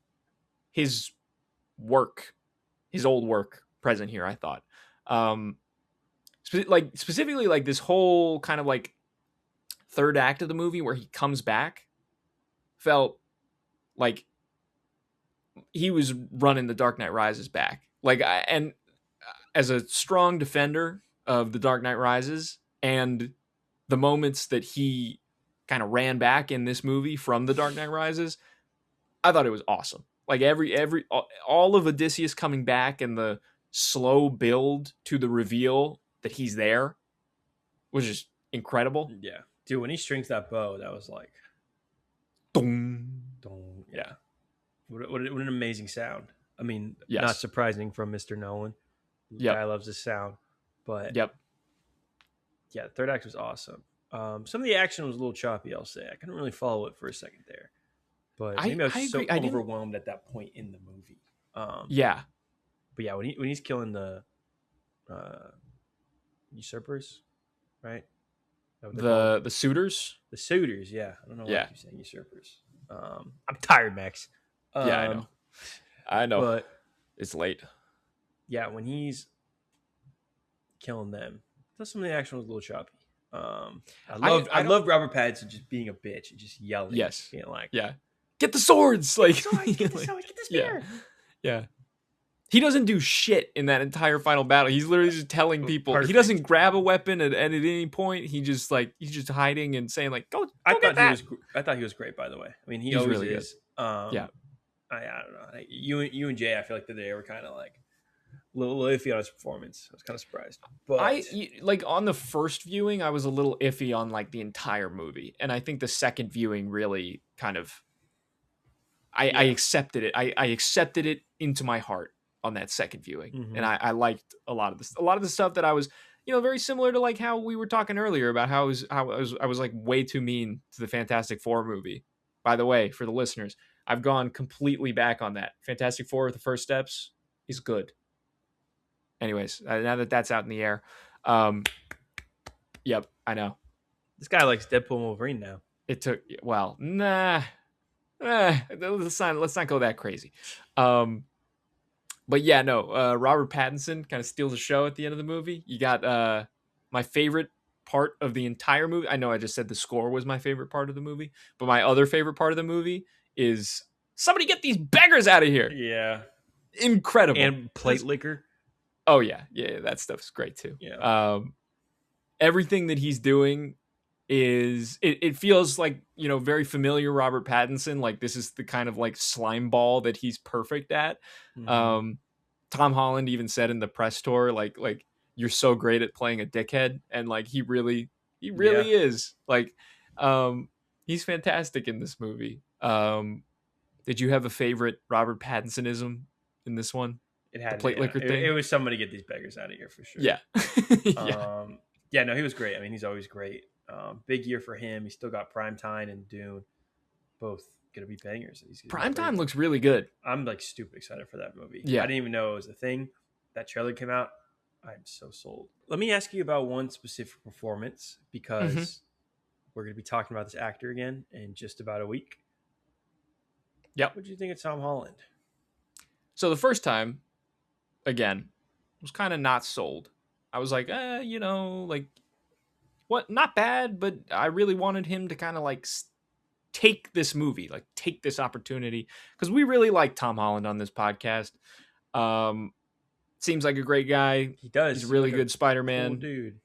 his work, his old work present here, I thought. Specifically like this whole kind of like third act of the movie where he comes back felt like he was running The Dark Knight Rises back. And as a strong defender of The Dark Knight Rises and the moments that he kind of ran back in this movie from The Dark Knight Rises, I thought it was awesome. Like all of Odysseus coming back and the slow build to the reveal that he's there was just incredible. Yeah. Dude, when he strings that bow, that was like... Dong. Dong. Yeah. What an amazing sound. I mean, yes. Not surprising from Mr. Nolan. The guy loves his sound. But yeah, the third act was awesome. Some of the action was a little choppy, I'll say. I couldn't really follow it for a second there. But maybe I was so overwhelmed at that point in the movie. Yeah. But yeah, when he's killing the usurpers, right? The suitors? The suitors, yeah. I don't know why I keep saying usurpers. I'm tired, Max. Yeah, I know. But it's late. Yeah, when he's killing them, some of the action was a little choppy. I love Robert Pattinson just being a bitch and just yelling. Yes. Being like, get the swords! Like, get the spear. Yeah. He doesn't do shit in that entire final battle. He's literally just telling people. Perfect. He doesn't grab a weapon at any point. He's just hiding and saying like, "Go get that." I thought he was great, by the way. I mean, he's always really is. I don't know. You and Jay, I feel like today were kind of like a little iffy on his performance. I was kind of surprised. But on the first viewing, I was a little iffy on like the entire movie, and I think the second viewing really kind of I accepted it. I accepted it into my heart on that second viewing, and I liked a lot of this. A lot of the stuff that I was, very similar to like how we were talking earlier about how I was like way too mean to the Fantastic Four movie. By the way, for the listeners, I've gone completely back on that. Fantastic Four: The First Steps is good. Anyways, now that that's out in the air, yep, I know. This guy likes Deadpool and Wolverine now. It took let's not go that crazy. But yeah, no, Robert Pattinson kind of steals the show at the end of the movie. You got my favorite part of the entire movie. I know I just said the score was my favorite part of the movie, but my other favorite part of the movie is somebody get these beggars out of here. Yeah. Incredible. And plate liquor. Oh yeah. Yeah, that stuff's great too. Yeah. Everything that he's doing is it feels like, very familiar Robert Pattinson. Like this is the kind of like slime ball that he's perfect at. Tom Holland even said in the press tour, like you're so great at playing a dickhead, and like he really is. Like he's fantastic in this movie. Did you have a favorite Robert Pattinsonism in this one? It had the plate liquor thing. It was somebody get these beggars out of here for sure. Yeah. No, he was great. I mean, he's always great. Big year for him. He still got Primetime and Dune, both gonna be bangers. Primetime looks really good. I'm like stupid excited for that movie. Yeah, I didn't even know it was a thing. That trailer came out. I'm so sold. Let me ask you about one specific performance, because we're gonna be talking about this actor again in just about a week. Yep. What did you think of Tom Holland? So the first time, again, was kind of not sold. I was like, like, what? Not bad, but I really wanted him to kind of like take this movie, like take this opportunity, because we really like Tom Holland on this podcast. Seems like a great guy. He does. He's a really good Spider-Man cool dude.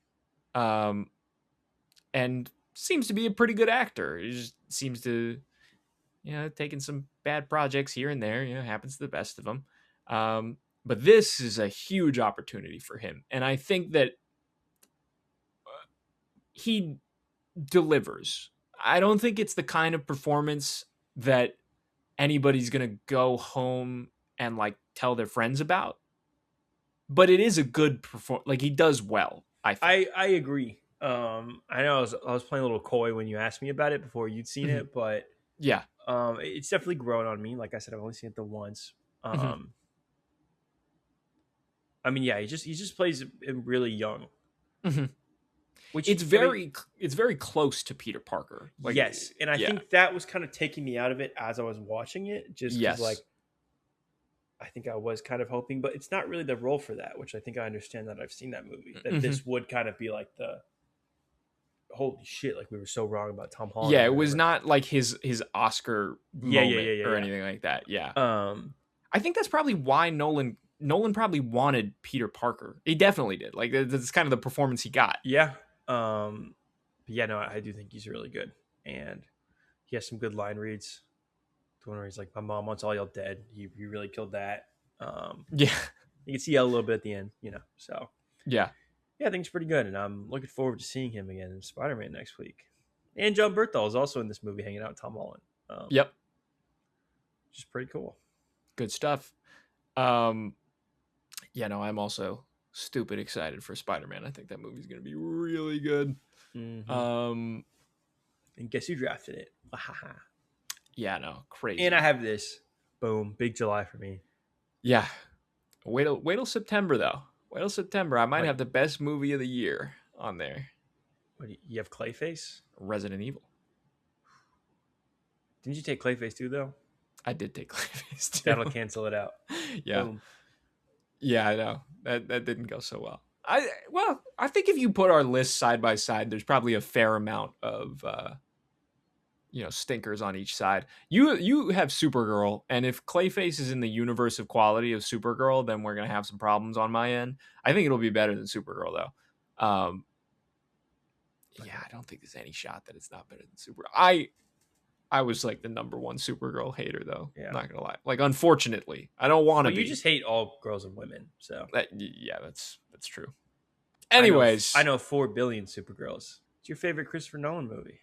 And seems to be a pretty good actor. He just seems to, taking some bad projects here and there. Happens to the best of them. But this is a huge opportunity for him, and I think that he delivers. I don't think it's the kind of performance that anybody's going to go home and like tell their friends about, but it is a good performance. Like he does well. I agree. I know I was playing a little coy when you asked me about it before you'd seen it, but yeah, it's definitely grown on me. Like I said, I've only seen it the once. I mean, yeah, he just plays him really young, Mm-hmm. which It's very close to Peter Parker. Like, yes, and I yeah, think that was kind of taking me out of it as I was watching it, just because like yes, I think I was kind of hoping, but it's not really the role for that. Which I think I understand that I've seen that movie. That hmm this would kind of be like the holy shit, like we were so wrong about Tom Holland yeah. or It was whatever. not like his Oscar Yeah, yeah, moment yeah, or yeah, anything like that. Yeah, yeah. I think that's probably why Nolan probably wanted Peter Parker. He definitely did. Like that's kind of the performance he got. Yeah. But yeah, no, I do think he's really good, and he has some good line reads. The one where he's like, "My mom wants all y'all dead." He really killed that. Um, Yeah, you can see a little bit at the end, you know. So yeah, yeah, I think it's pretty good, and I'm looking forward to seeing him again in Spider-Man next week. And John Berthal is also in this movie, hanging out with Tom Holland, yep. which is pretty cool. Good stuff. Um, yeah, no, I'm also stupid excited for Spider-Man. I think that movie's gonna be really good. Mm-hmm. Um, And guess who drafted it? yeah, no, crazy. And I have this. Boom, big July for me. Yeah, wait till September though. Wait till September. I might What? have the best movie of the year on there. What do you have Clayface? Resident Evil. Didn't you take Clayface too, though? I did take Clayface too. That'll cancel it out. Yeah. Boom. Yeah, I know. That didn't go so well. I think if you put our lists side by side, there's probably a fair amount of stinkers on each side. You have Supergirl, and if Clayface is in the universe of quality of Supergirl, then we're gonna have some problems on my end. I think it'll be better than Supergirl though. Yeah, I don't think there's any shot that it's not better than Supergirl. I was like the number one Supergirl hater though. Yeah. I'm not gonna lie. Like, unfortunately, I don't want to But be. you just hate all girls and women, so. Yeah, that's true. Anyways, I know 4 billion Supergirls. What's your favorite Christopher Nolan movie?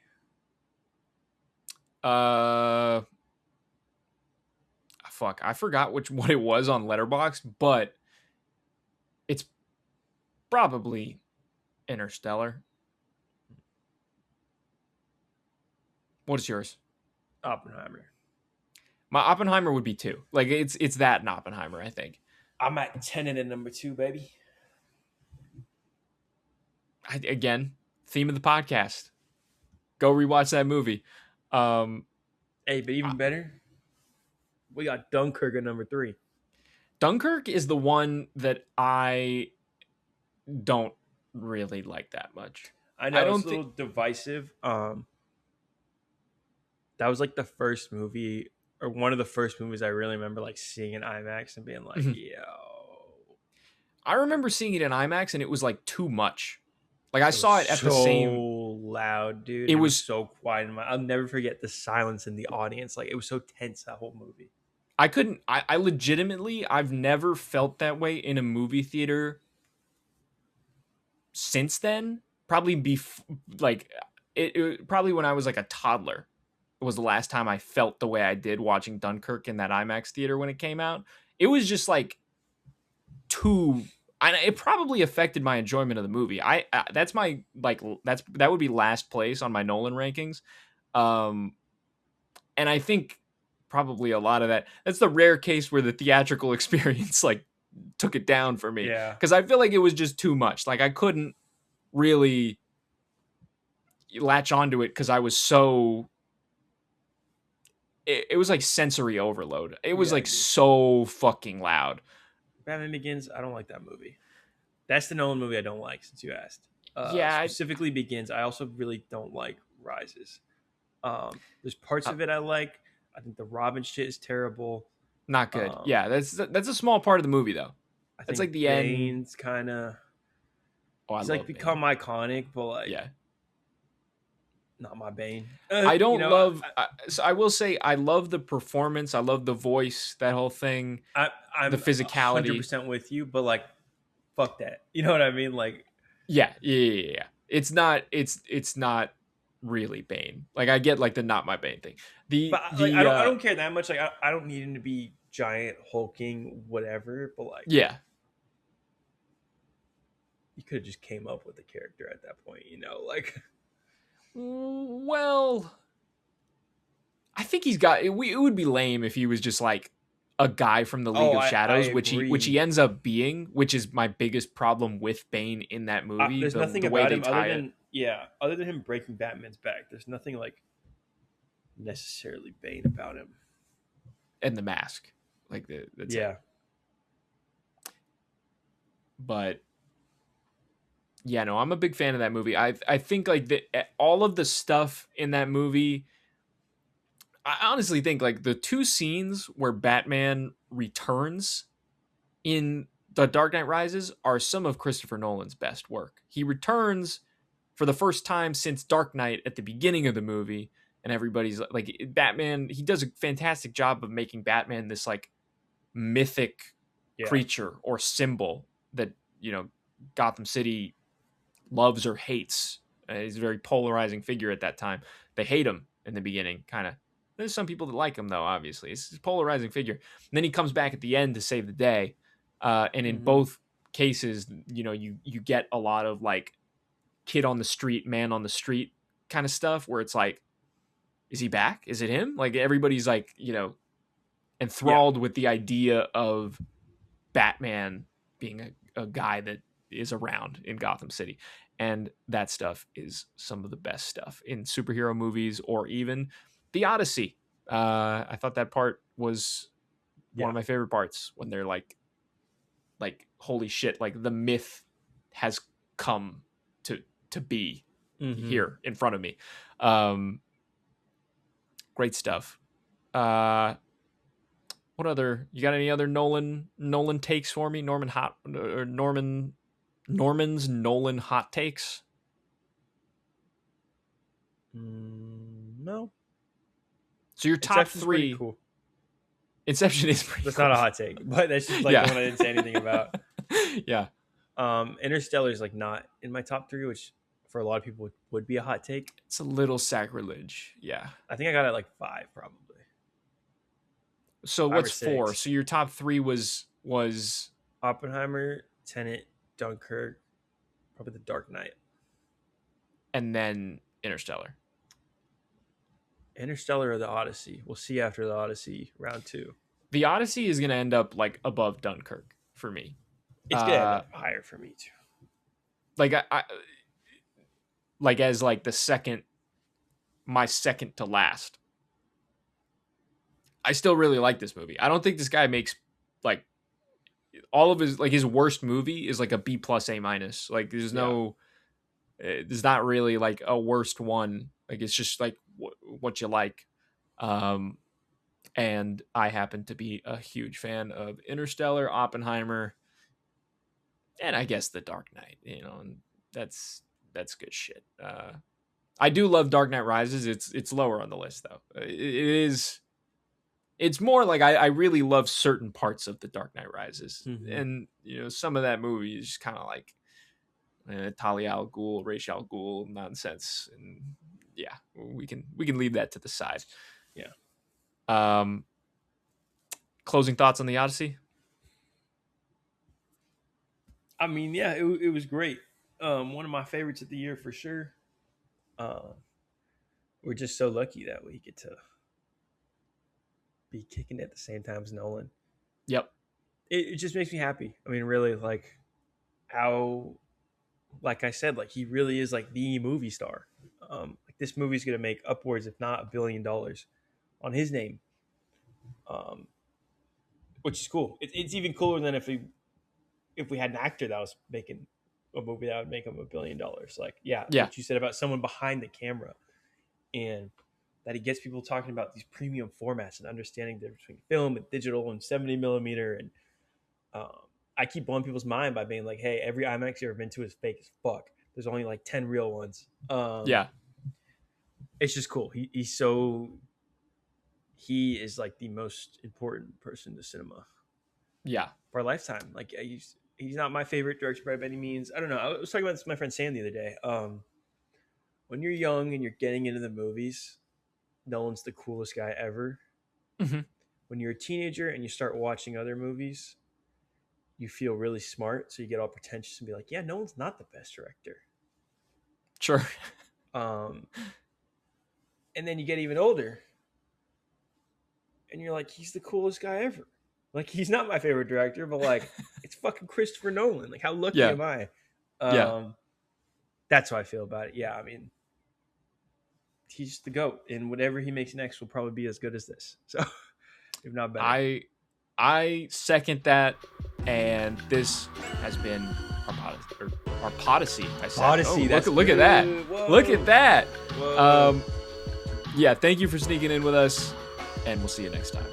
fuck, I forgot what it was on Letterboxd, but it's probably Interstellar. What is yours? Oppenheimer. My Oppenheimer would be 2. Like, it's that and Oppenheimer, I think. I'm at Tenet at number 2, baby. Again, theme of the podcast. Go rewatch that movie. Hey, but even better, we got Dunkirk at number 3. Dunkirk is the one that I don't really like that much. I know it's a little divisive. That was like the first movie, or one of the first movies I really remember like seeing in IMAX and being like, yo. I remember seeing it in IMAX and it was like too much. Like, I saw it at the same. So loud, dude. It was so quiet. I'll never forget the silence in the audience. Like, it was so tense, that whole movie. I legitimately, I've never felt that way in a movie theater since then. Probably probably when I was like a toddler was the last time I felt the way I did watching Dunkirk in that IMAX theater when it came out. It was just like it probably affected my enjoyment of the movie. That's my that would be last place on my Nolan rankings. And I think probably a lot of that's the rare case where the theatrical experience like took it down for me. Yeah. Because I feel like it was just too much. Like, I couldn't really latch onto it because I was so. It was like sensory overload. It was so fucking loud. Batman Begins, I don't like that movie. That's the Nolan movie I don't like, since you asked. Specifically Begins. I also really don't like Rises. There's parts of it I like. I think the Robin shit is terrible. Not good. Yeah, that's a small part of the movie though. It's like the Bane's kind of. He's like become Bane. iconic, but like, yeah, not my Bane. I don't love. So I will say I love the performance. I love the voice. That whole thing. I'm the physicality. 100% with you, but like, fuck that. You know what I mean? Like, yeah. It's not really Bane. Like, I get like the not my Bane thing. I don't care that much. Like, I don't need him to be giant, hulking, whatever. But like, yeah, you could have just came up with a character at that point. You know, like. Well, I think he's got. It would be lame if he was just like a guy from the League of I Shadows, which agree. he ends up being, which is my biggest problem with Bane in that movie. There's nothing The way about they him other tie it than him breaking Batman's back. There's nothing like necessarily Bane about him. and the mask, like that's it. But yeah, no, I'm a big fan of that movie. I think like all of the stuff in that movie. I honestly think like the two scenes where Batman returns in The Dark Knight Rises are some of Christopher Nolan's best work. He returns for the first time since Dark Knight at the beginning of the movie, and everybody's like, Batman, he does a fantastic job of making Batman this like mythic creature or symbol that, you know, Gotham City loves or hates. He's a very polarizing figure at that time. They hate him in the beginning, kind of. There's some people that like him, though, obviously. It's a polarizing figure. And then he comes back at the end to save the day. And in both cases, you know, you get a lot of like kid on the street, man on the street kind of stuff where it's like, is he back? Is it him? Like everybody's like, you know, enthralled with the idea of Batman being a guy that is around in Gotham City. And that stuff is some of the best stuff in superhero movies or even the Odyssey. I thought that part was one of my favorite parts when they're like, holy shit, like the myth has come to be here in front of me. Great stuff. What other? You got any other Nolan takes for me? Norman's Nolan hot takes? No. So your top Inception's three. Cool. Inception is pretty. That's cool. not a hot take, but that's just like the one I didn't say anything about. Yeah. Interstellar is like not in my top three, which for a lot of people would be a hot take. It's a little sacrilege. Yeah. I think I got it like 5 probably. So what's 4? So your top 3 was Oppenheimer, Tenet, Dunkirk, probably The Dark Knight, and then Interstellar or the Odyssey. We'll see after the Odyssey round 2. The Odyssey is going to end up like above Dunkirk for me. It's going to end up higher for me too. Like I like as like my second to last. I still really like this movie. I don't think this guy makes like all of his worst movie is like a B plus A minus. Like there's not really like a worst one. Like it's just like what you like. And I happen to be a huge fan of Interstellar, Oppenheimer, and I guess The Dark Knight, you know, and that's good shit. I do love Dark Knight Rises. It's lower on the list though. It's more like I really love certain parts of The Dark Knight Rises, and you know some of that movie is just kind of like Talia al Ghul, Ra's al Ghul nonsense, and yeah, we can leave that to the side. Yeah. Closing thoughts on the Odyssey? I mean, yeah, it was great. One of my favorites of the year for sure. We're just so lucky that we get to be kicking at the same time as Nolan. Yep. It just makes me happy. I mean, really, like how, like I said, like he really is like the movie star. Like this movie's gonna make upwards, if not $1 billion, on his name. Which is cool. It's even cooler than if we had an actor that was making a movie that would make him $1 billion. Like, yeah, what you said about someone behind the camera, and that he gets people talking about these premium formats and understanding the difference between film and digital and 70 millimeter. And I keep blowing people's mind by being like, hey, every IMAX you've ever been to is fake as fuck. There's only like 10 real ones. It's just cool. He is like the most important person to cinema. Yeah. For our lifetime. Like he's not my favorite director by any means. I don't know. I was talking about this with my friend Sam the other day. When you're young and you're getting into the movies, Nolan's the coolest guy ever. When you're a teenager and you start watching other movies, you feel really smart, so you get all pretentious and be like, yeah, Nolan's not the best director. Sure. And then you get even older and you're like, he's the coolest guy ever. Like, he's not my favorite director, but like, it's fucking Christopher Nolan. Like, how lucky Yeah. am I? Yeah. That's how I feel about it. Yeah, I mean, he's the GOAT, and whatever he makes next will probably be as good as this. So, if not better. I second that, and this has been our Podyssey. I said, Odyssey. Look at that. Whoa. Look at that. Whoa. Yeah, thank you for sneaking in with us, and we'll see you next time.